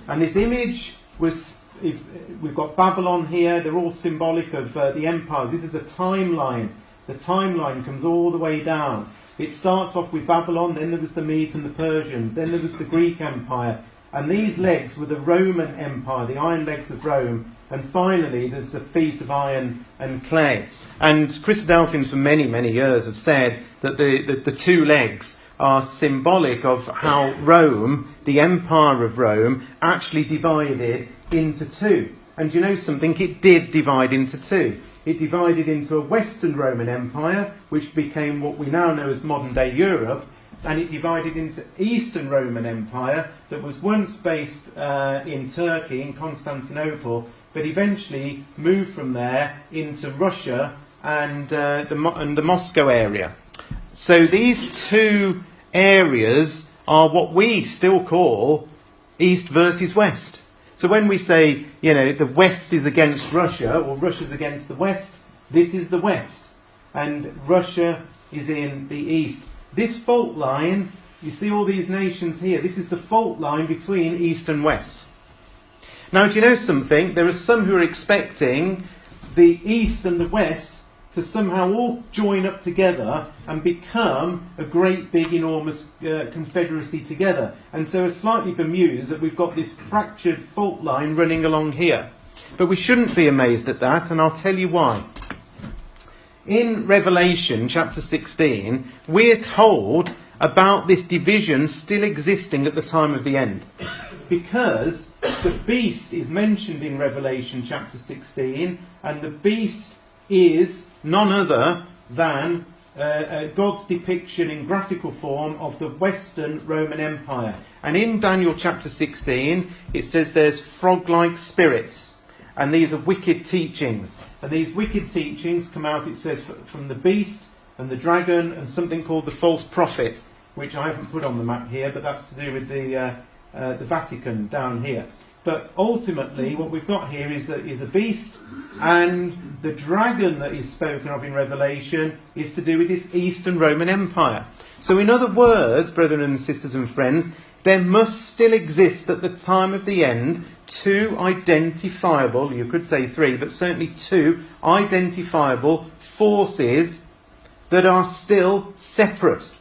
And this image was, we've got Babylon here, they're all symbolic of the empires. This is a timeline. The timeline comes all the way down. It starts off with Babylon, then there was the Medes and the Persians, then there was the Greek Empire. And these legs were the Roman Empire, the iron legs of Rome. And finally, there's the feet of iron and clay. And Christadelphians for many, many years have said that the two legs are symbolic of how Rome, the Empire of Rome, actually divided into two. And you know something? It did divide into two. It divided into a Western Roman Empire, which became what we now know as modern-day Europe, and it divided into Eastern Roman Empire that was once based in Turkey, in Constantinople, but eventually moved from there into Russia and the Moscow area. So these two areas are what we still call East versus West. So when we say, you know, the West is against Russia, or Russia's against the West, this is the West. And Russia is in the East. This fault line, you see all these nations here, this is the fault line between East and West. Now, do you know something? There are some who are expecting the East and the West to somehow all join up together and become a great big enormous confederacy together, and so are slightly bemused that we've got this fractured fault line running along here. But we shouldn't be amazed at that, and I'll tell you why. In Revelation chapter 16 we're told about this division still existing at the time of the end, because the beast is mentioned in Revelation chapter 16, and the beast is none other than God's depiction in graphical form of the Western Roman Empire. And in Daniel chapter 16 it says there's frog-like spirits, and these are wicked teachings. And these wicked teachings come out, it says, from the beast and the dragon and something called the false prophet, which I haven't put on the map here, but that's to do with the Vatican down here. But ultimately what we've got here is a beast, and the dragon that is spoken of in Revelation is to do with this Eastern Roman Empire. So in other words, brethren and sisters and friends, there must still exist at the time of the end two identifiable, you could say three, but certainly two identifiable forces that are still separate.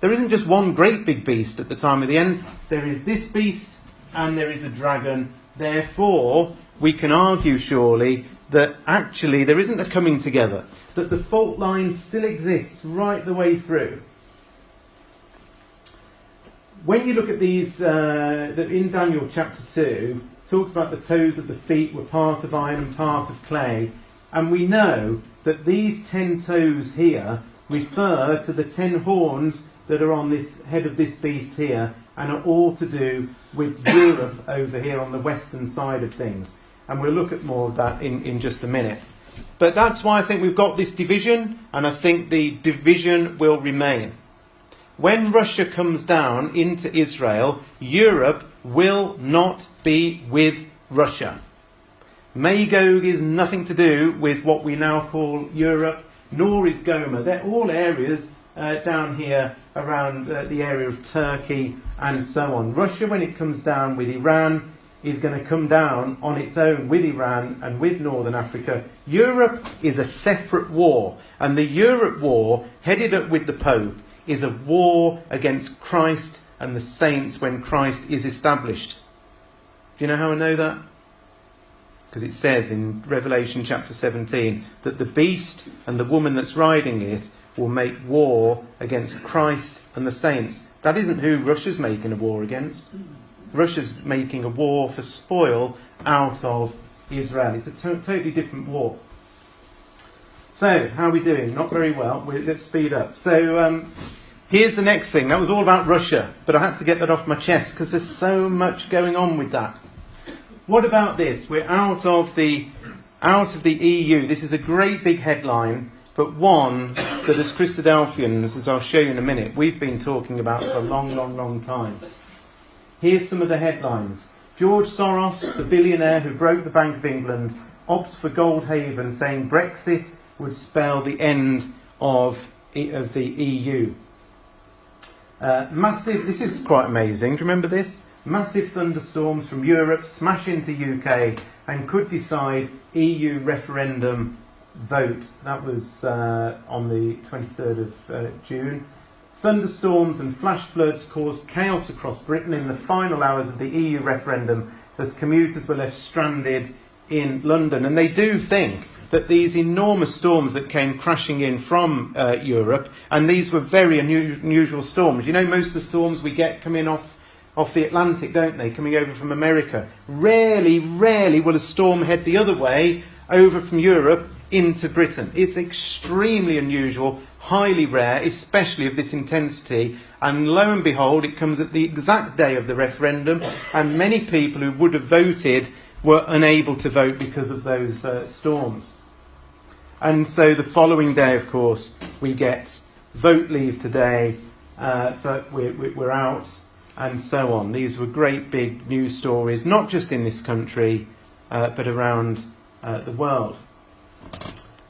There isn't just one great big beast at the time of the end. There is this beast and there is a dragon. Therefore, we can argue surely that actually there isn't a coming together, that the fault line still exists right the way through. When you look at these, in Daniel chapter 2, it talks about the toes of the feet were part of iron and part of clay, and we know that these 10 toes here refer to the 10 horns that are on this head of this beast here, and are all to do with Europe over here on the western side of things. And we'll look at more of that in just a minute. But that's why I think we've got this division, and I think the division will remain. When Russia comes down into Israel, Europe will not be with Russia. Magog is nothing to do with what we now call Europe, nor is Gomer. They're all areas down here around the area of Turkey and so on. Russia, when it comes down with Iran, is going to come down on its own with Iran and with Northern Africa. Europe is a separate war, and the Europe war, headed up with the Pope, is a war against Christ and the saints when Christ is established. Do you know how I know that? Because it says in Revelation chapter 17 that the beast and the woman that's riding it will make war against Christ and the saints. That isn't who Russia's making a war against. Russia's making a war for spoil out of Israel. It's a totally different war. So, how are we doing? Not very well. Let's speed up. So, here's the next thing. That was all about Russia, but I had to get that off my chest because there's so much going on with that. What about this? We're out of the EU. This is a great big headline, but one that as Christadelphians, as I'll show you in a minute, we've been talking about for a long, long, long time. Here's some of the headlines. George Soros, the billionaire who broke the Bank of England, opts for Gold Haven, saying Brexit would spell the end of the EU. This is quite amazing. Do you remember this? Massive thunderstorms from Europe smash into UK and could decide EU referendum vote. That was on the 23rd of June. Thunderstorms and flash floods caused chaos across Britain in the final hours of the EU referendum as commuters were left stranded in London. And they do think that these enormous storms that came crashing in from Europe, and these were very unusual storms. You know, most of the storms we get come in off the Atlantic, don't they, coming over from America. Rarely will a storm head the other way over from Europe into Britain. It's extremely unusual, highly rare, especially of this intensity, and lo and behold, it comes at the exact day of the referendum, and many people who would have voted were unable to vote because of those storms. And so the following day, of course, we get vote leave today, but we're out, and so on. These were great big news stories, not just in this country, but around the world.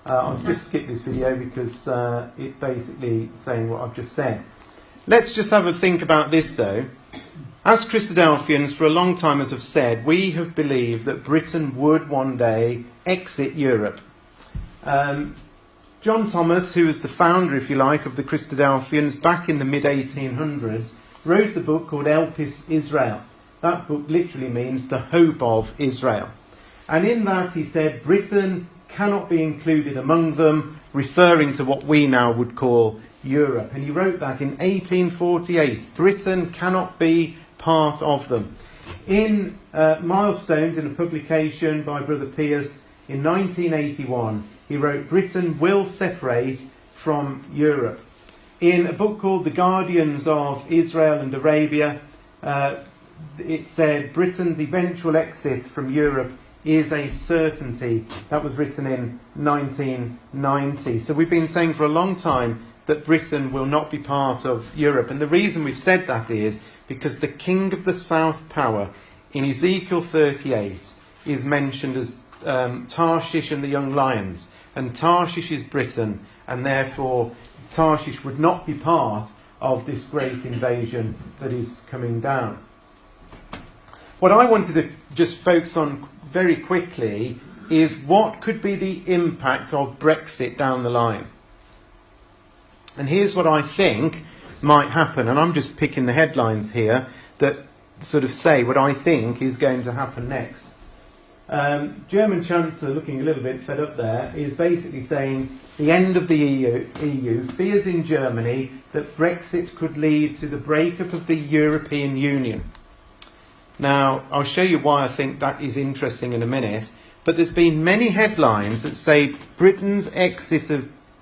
I'll just skip this video because it's basically saying what I've just said. Let's just have a think about this, though. As Christadelphians, for a long time, as I've said, we have believed that Britain would one day exit Europe. John Thomas, who was the founder, if you like, of the Christadelphians back in the mid-1800s, wrote a book called Elpis Israel. That book literally means the hope of Israel. And in that he said Britain cannot be included among them, referring to what we now would call Europe. And he wrote that in 1848. Britain cannot be part of them. In Milestones, in a publication by Brother Pierce in 1981, he wrote, Britain will separate from Europe. In a book called The Guardians of Israel and Arabia, it said Britain's eventual exit from Europe is a certainty. That was written in 1990. So we've been saying for a long time that Britain will not be part of Europe. And the reason we've said that is because the king of the south power in Ezekiel 38 is mentioned as Tarshish and the young lions. And Tarshish is Britain, and therefore Tarshish would not be part of this great invasion that is coming down. What I wanted to just focus on very quickly is what could be the impact of Brexit down the line. And here's what I think might happen, and I'm just picking the headlines here, that sort of say what I think is going to happen next. German Chancellor, looking a little bit fed up there, is basically saying the end of the EU fears in Germany that Brexit could lead to the breakup of the European Union. Now, I'll show you why I think that is interesting in a minute, but there's been many headlines that say Britain's exit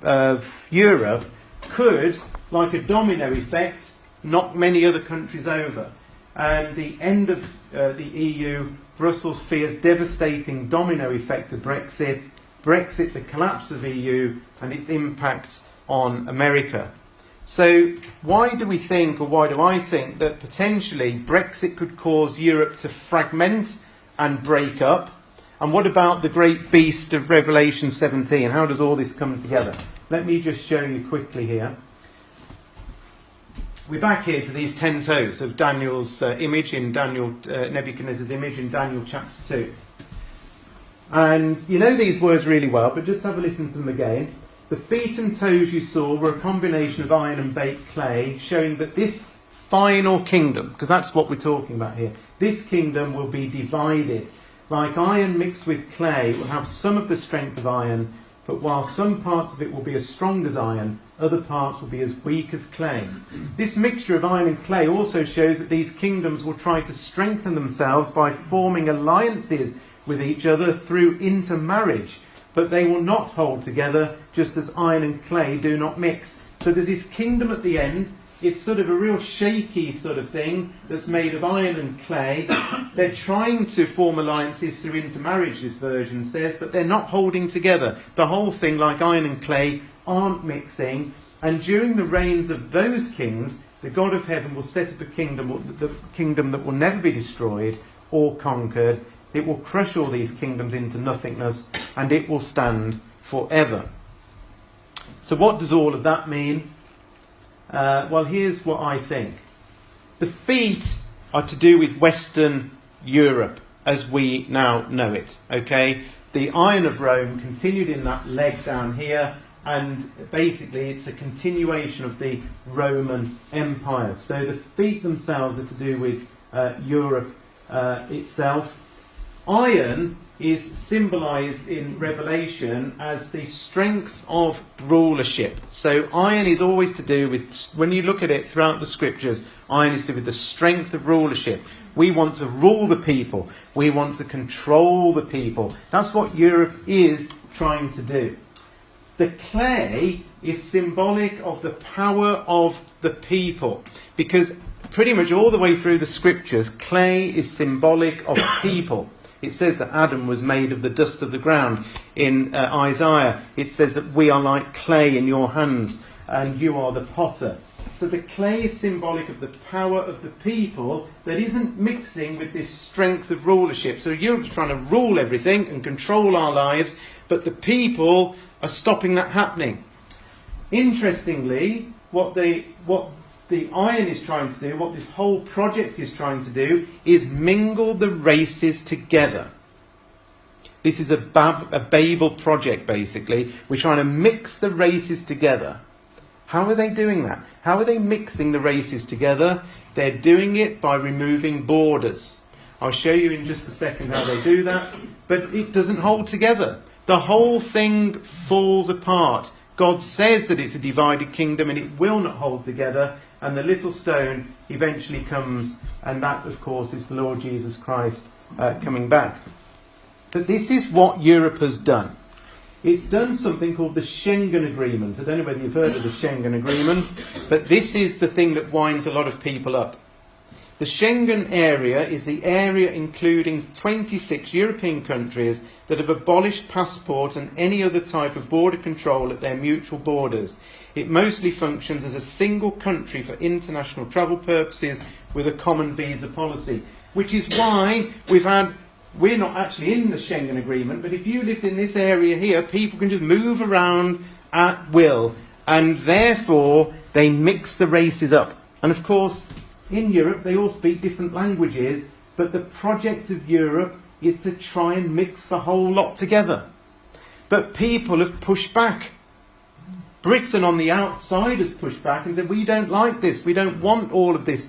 of Europe could, like a domino effect, knock many other countries over. And the end of the EU, Brussels fears devastating domino effect of Brexit, the collapse of EU, and its impact on America. So why do we think, or why do I think, that potentially Brexit could cause Europe to fragment and break up? And what about the great beast of Revelation 17? How does all this come together? Let me just show you quickly here. We're back here to these 10 toes of Daniel's image in Nebuchadnezzar's image in Daniel chapter 2. And you know these words really well, but just have a listen to them again. The feet and toes you saw were a combination of iron and baked clay, showing that this final kingdom, because that's what we're talking about here, this kingdom will be divided. Like iron mixed with clay, it will have some of the strength of iron, but while some parts of it will be as strong as iron, other parts will be as weak as clay. This mixture of iron and clay also shows that these kingdoms will try to strengthen themselves by forming alliances with each other through intermarriage, but they will not hold together, just as iron and clay do not mix. So there's this kingdom at the end. It's sort of a real shaky sort of thing that's made of iron and clay. They're trying to form alliances through intermarriage, this version says, but they're not holding together. The whole thing, like iron and clay, aren't mixing. And during the reigns of those kings, the God of heaven will set up a kingdom, the kingdom that will never be destroyed or conquered. It will crush all these kingdoms into nothingness, and it will stand forever. So what does all of that mean? Well, here's what I think. The feet are to do with Western Europe as we now know it. Okay, the Iron of Rome continued in that leg down here, and basically it's a continuation of the Roman Empire. So the feet themselves are to do with Europe itself. Iron is symbolised in Revelation as the strength of rulership. So iron is always to do with, when you look at it throughout the scriptures, iron is to do with the strength of rulership. We want to rule the people. We want to control the people. That's what Europe is trying to do. The clay is symbolic of the power of the people, because pretty much all the way through the scriptures, clay is symbolic of people. It says that Adam was made of the dust of the ground. In Isaiah, it says that we are like clay in your hands, and you are the potter. So the clay is symbolic of the power of the people that isn't mixing with this strength of rulership. So Europe's trying to rule everything and control our lives, but the people are stopping that happening. Interestingly, what the iron is trying to do, what this whole project is trying to do, is mingle the races together. This is a Babel project, basically. We're trying to mix the races together. How are they doing that? How are they mixing the races together? They're doing it by removing borders. I'll show you in just a second how they do that. But it doesn't hold together. The whole thing falls apart. God says that it's a divided kingdom and it will not hold together. And the little stone eventually comes, and that, of course, is the Lord Jesus Christ coming back. But this is what Europe has done. It's done something called the Schengen Agreement. I don't know whether you've heard of the Schengen Agreement, but this is the thing that winds a lot of people up. The Schengen area is the area including 26 European countries that have abolished passport and any other type of border control at their mutual borders. It mostly functions as a single country for international travel purposes with a common visa policy, which is why we're not actually in the Schengen Agreement, but if you lived in this area here, people can just move around at will, and therefore they mix the races up. And of course, in Europe, they all speak different languages, but the project of Europe is to try and mix the whole lot together. But people have pushed back. Britain on the outside has pushed back and said, we don't like this, we don't want all of this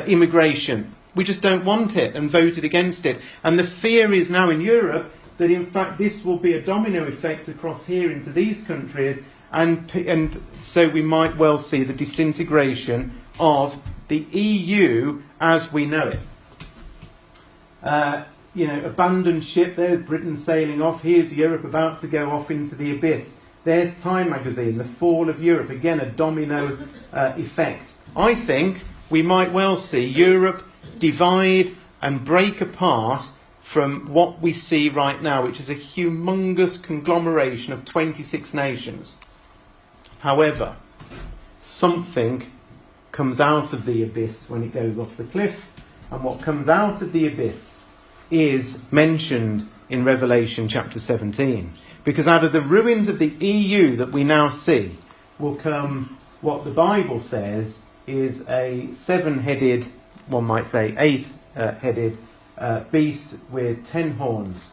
immigration. We just don't want it, and voted against it. And the fear is now in Europe that in fact this will be a domino effect across here into these countries, and so we might well see the disintegration of the EU as we know it. Abandoned ship, there's Britain sailing off, here's Europe about to go off into the abyss. There's Time magazine, the fall of Europe, again a domino effect. I think we might well see Europe divide and break apart from what we see right now, which is a humongous conglomeration of 26 nations. However, something comes out of the abyss when it goes off the cliff, and what comes out of the abyss is mentioned in Revelation chapter 17. Because out of the ruins of the EU that we now see will come what the Bible says is a seven-headed, one might say eight-headed beast with 10 horns.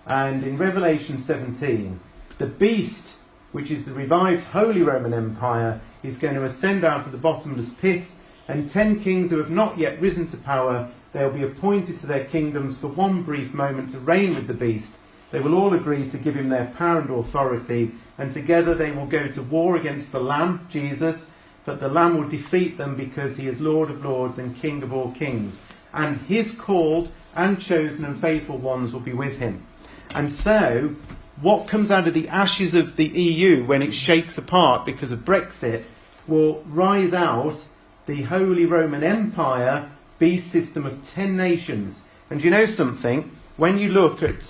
And in Revelation 17, the beast, which is the revived Holy Roman Empire, is going to ascend out of the bottomless pit, and 10 kings who have not yet risen to power, they'll be appointed to their kingdoms for one brief moment to reign with the beast. They will all agree to give him their power and authority, and together they will go to war against the Lamb, Jesus, but the Lamb will defeat them because he is Lord of lords and King of all kings. And his called and chosen and faithful ones will be with him. And so, what comes out of the ashes of the EU when it shakes apart because of Brexit will rise out the Holy Roman Empire beast system of 10 nations. And you know something? When you look at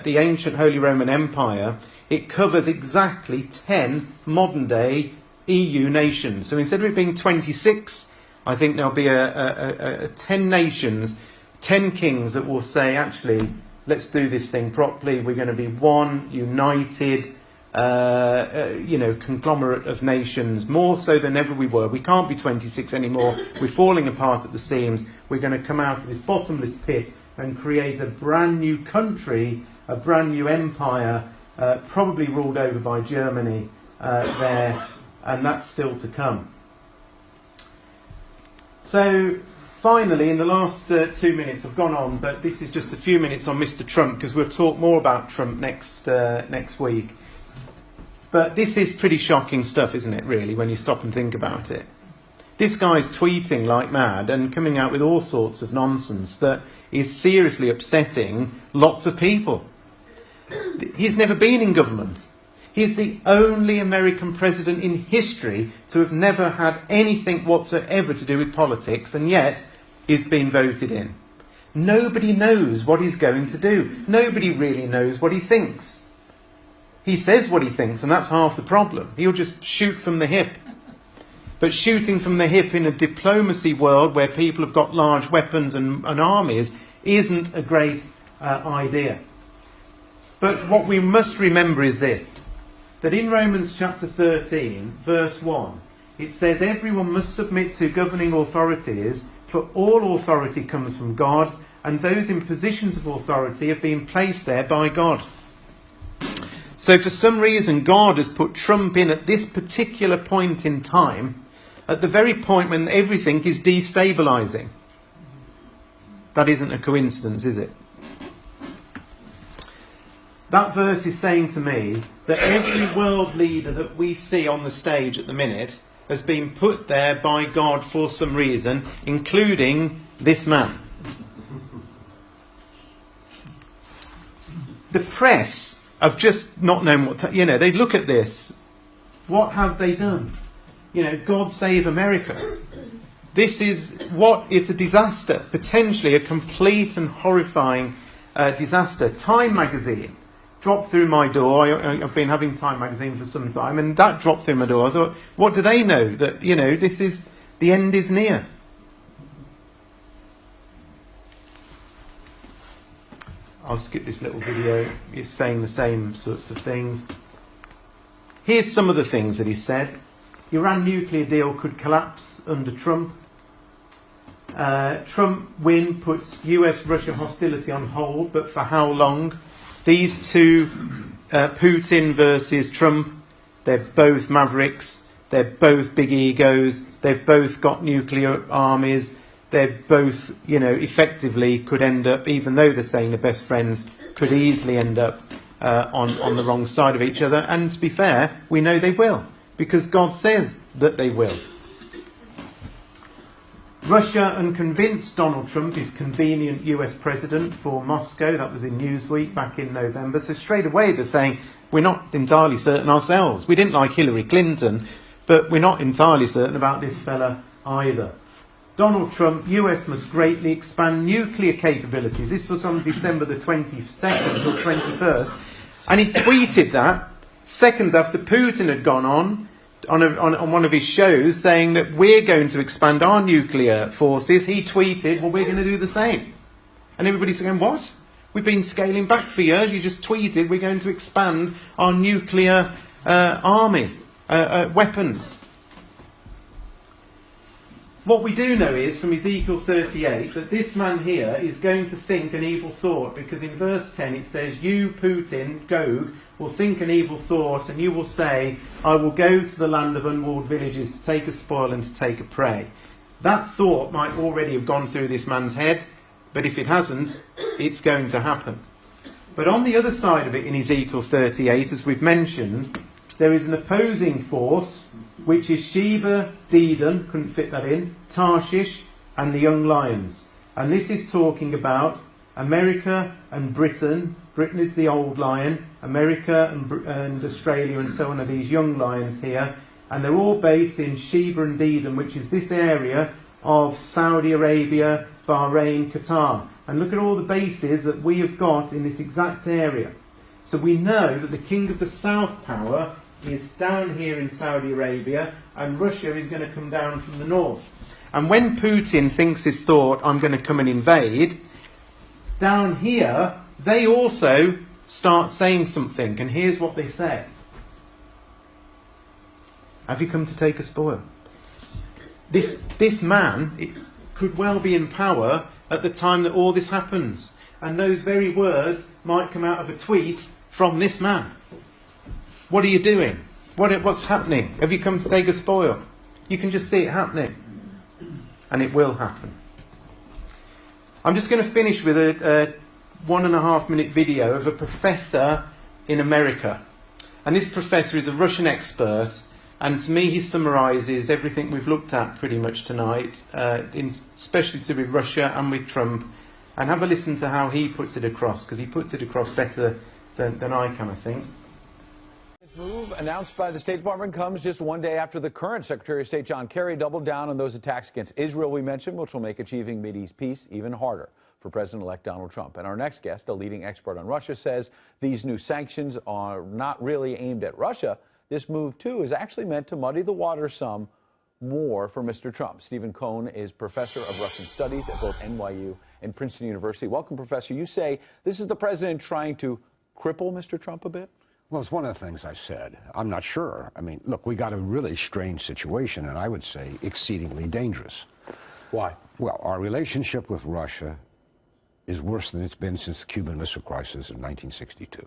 the ancient Holy Roman Empire, it covers exactly 10 modern-day EU nations. So instead of it being 26, I think there'll be a 10 nations, 10 kings that will say, actually, let's do this thing properly. We're going to be one united, conglomerate of nations, more so than ever we were. We can't be 26 anymore. We're falling apart at the seams. We're going to come out of this bottomless pit and create a brand new country, a brand new empire, probably ruled over by Germany there, and that's still to come. So, finally, in the last 2 minutes, I've gone on, but this is just a few minutes on Mr. Trump, because we'll talk more about Trump next week. But this is pretty shocking stuff, isn't it, really, when you stop and think about it? This guy's tweeting like mad and coming out with all sorts of nonsense that is seriously upsetting lots of people. He's never been in government. He's the only American president in history to have never had anything whatsoever to do with politics, and yet he's been voted in. Nobody knows what he's going to do. Nobody really knows what he thinks. He says what he thinks, and that's half the problem. He'll just shoot from the hip. But shooting from the hip in a diplomacy world where people have got large weapons and armies isn't a great idea. But what we must remember is this, that in Romans chapter 13, verse 1, it says everyone must submit to governing authorities, for all authority comes from God, and those in positions of authority have been placed there by God. So for some reason, God has put Trump in at this particular point in time, at the very point when everything is destabilising. That isn't a coincidence, is it? That verse is saying to me that every world leader that we see on the stage at the minute has been put there by God for some reason, including this man. The press have just not known what to... they look at this. What have they done? God save America. This is it's a disaster, potentially a complete and horrifying disaster. Time magazine dropped through my door. I've been having Time magazine for some time, and that dropped through my door. I thought, what do they know? That, this is, the end is near. I'll skip this little video. He's saying the same sorts of things. Here's some of the things that he said. Iran nuclear deal could collapse under Trump. Trump win puts US-Russia hostility on hold, but for how long? These two, Putin versus Trump, they're both mavericks. They're both big egos. They've both got nuclear armies. they're both, effectively could end up, even though they're saying they're best friends, could easily end up on the wrong side of each other. And to be fair, we know they will, because God says that they will. Russia unconvinced Donald Trump is convenient US president for Moscow. That was in Newsweek back in November. So straight away they're saying we're not entirely certain ourselves. We didn't like Hillary Clinton, but we're not entirely certain about this fella either. Donald Trump, US must greatly expand nuclear capabilities. This was on December the 22nd or 21st. And he tweeted that seconds after Putin had gone on one of his shows saying that we're going to expand our nuclear forces. He tweeted, well, we're going to do the same. And everybody's saying, what? We've been scaling back for years. You just tweeted we're going to expand our nuclear army, weapons. What we do know is, from Ezekiel 38, that this man here is going to think an evil thought, because in verse 10 it says, you, Putin, Gog, will think an evil thought, and you will say, I will go to the land of unwalled villages to take a spoil and to take a prey. That thought might already have gone through this man's head, but if it hasn't, it's going to happen. But on the other side of it, in Ezekiel 38, as we've mentioned, there is an opposing force, which is Sheba, Dedan, couldn't fit that in, Tarshish, and the young lions. And this is talking about America and Britain. Britain is the old lion, America and Australia and so on are these young lions here. And they're all based in Sheba and Dedan, which is this area of Saudi Arabia, Bahrain, Qatar. And look at all the bases that we have got in this exact area. So we know that the king of the south power is down here in Saudi Arabia, and Russia is going to come down from the north. And when Putin thinks his thought, I'm going to come and invade, down here they also start saying something, and here's what they say. Have you come to take a spoil? This man could well be in power at the time that all this happens, and those very words might come out of a tweet from this man. What are you doing? What's happening? Have you come to take a spoil? You can just see it happening. And it will happen. I'm just going to finish with a 1.5 minute video of a professor in America. And this professor is a Russian expert. And to me, he summarises everything we've looked at pretty much tonight, especially to do with Russia and with Trump. And have a listen to how he puts it across, because he puts it across better than I can, I think. This move announced by the State Department comes just one day after the current Secretary of State John Kerry doubled down on those attacks against Israel we mentioned, which will make achieving Mideast peace even harder for President-elect Donald Trump. And our next guest, a leading expert on Russia, says these new sanctions are not really aimed at Russia. This move, too, is actually meant to muddy the water some more for Mr. Trump. Stephen Cohn is professor of Russian studies at both NYU and Princeton University. Welcome, Professor. You say this is the president trying to cripple Mr. Trump a bit? Well, it's one of the things I said. I'm not sure. I mean, look, we got a really strange situation, and I would say exceedingly dangerous. Why? Well, our relationship with Russia is worse than it's been since the Cuban Missile Crisis in 1962.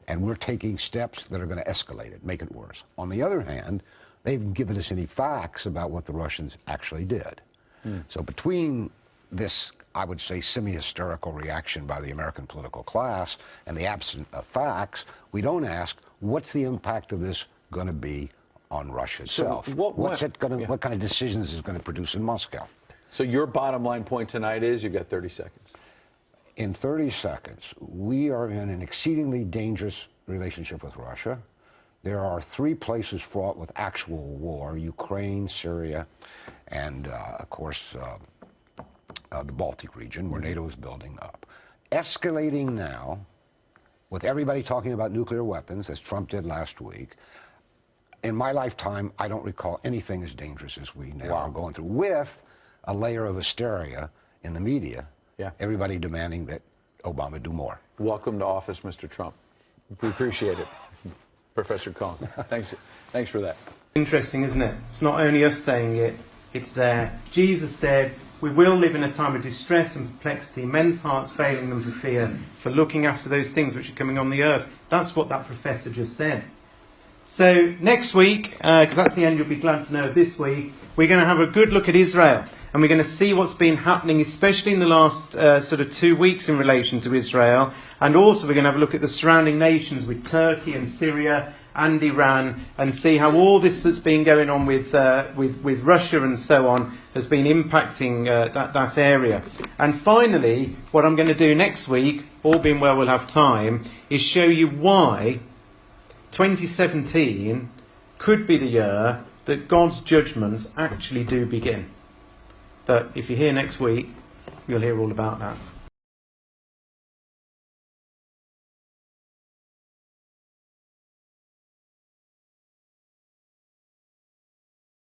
And we're taking steps that are going to escalate it, make it worse. On the other hand, they haven't given us any facts about what the Russians actually did. So between this, I would say, semi-hysterical reaction by the American political class and the absence of facts, we don't ask, what's the impact of this going to be on Russia itself? So what kind of decisions is it going to produce in Moscow? So your bottom line point tonight is, you've got 30 seconds. In 30 seconds, we are in an exceedingly dangerous relationship with Russia. There are 3 places fraught with actual war: Ukraine, Syria, and, of course, the Baltic region, where NATO is building up. Escalating now, with everybody talking about nuclear weapons, as Trump did last week. In my lifetime, I don't recall anything as dangerous as we now are going through, with a layer of hysteria in the media. Yeah. Everybody demanding that Obama do more. Welcome to office, Mr. Trump. We appreciate it. Professor Cohn, thanks for that. Interesting, isn't it? It's not only us saying it, it's there. Jesus said, we will live in a time of distress and perplexity, men's hearts failing them for fear, for looking after those things which are coming on the earth. That's what that professor just said. So next week, because that's the end you'll be glad to know of this week, we're going to have a good look at Israel. and we're going to see what's been happening, especially in the last sort of 2 weeks in relation to Israel. And also we're going to have a look at the surrounding nations with Turkey and Syria and Iran, and see how all this that's been going on with Russia and so on has been impacting that area. And finally, what I'm going to do next week, all being well, we'll have time, is show you why 2017 could be the year that God's judgments actually do begin. But if you're here next week, you'll hear all about that.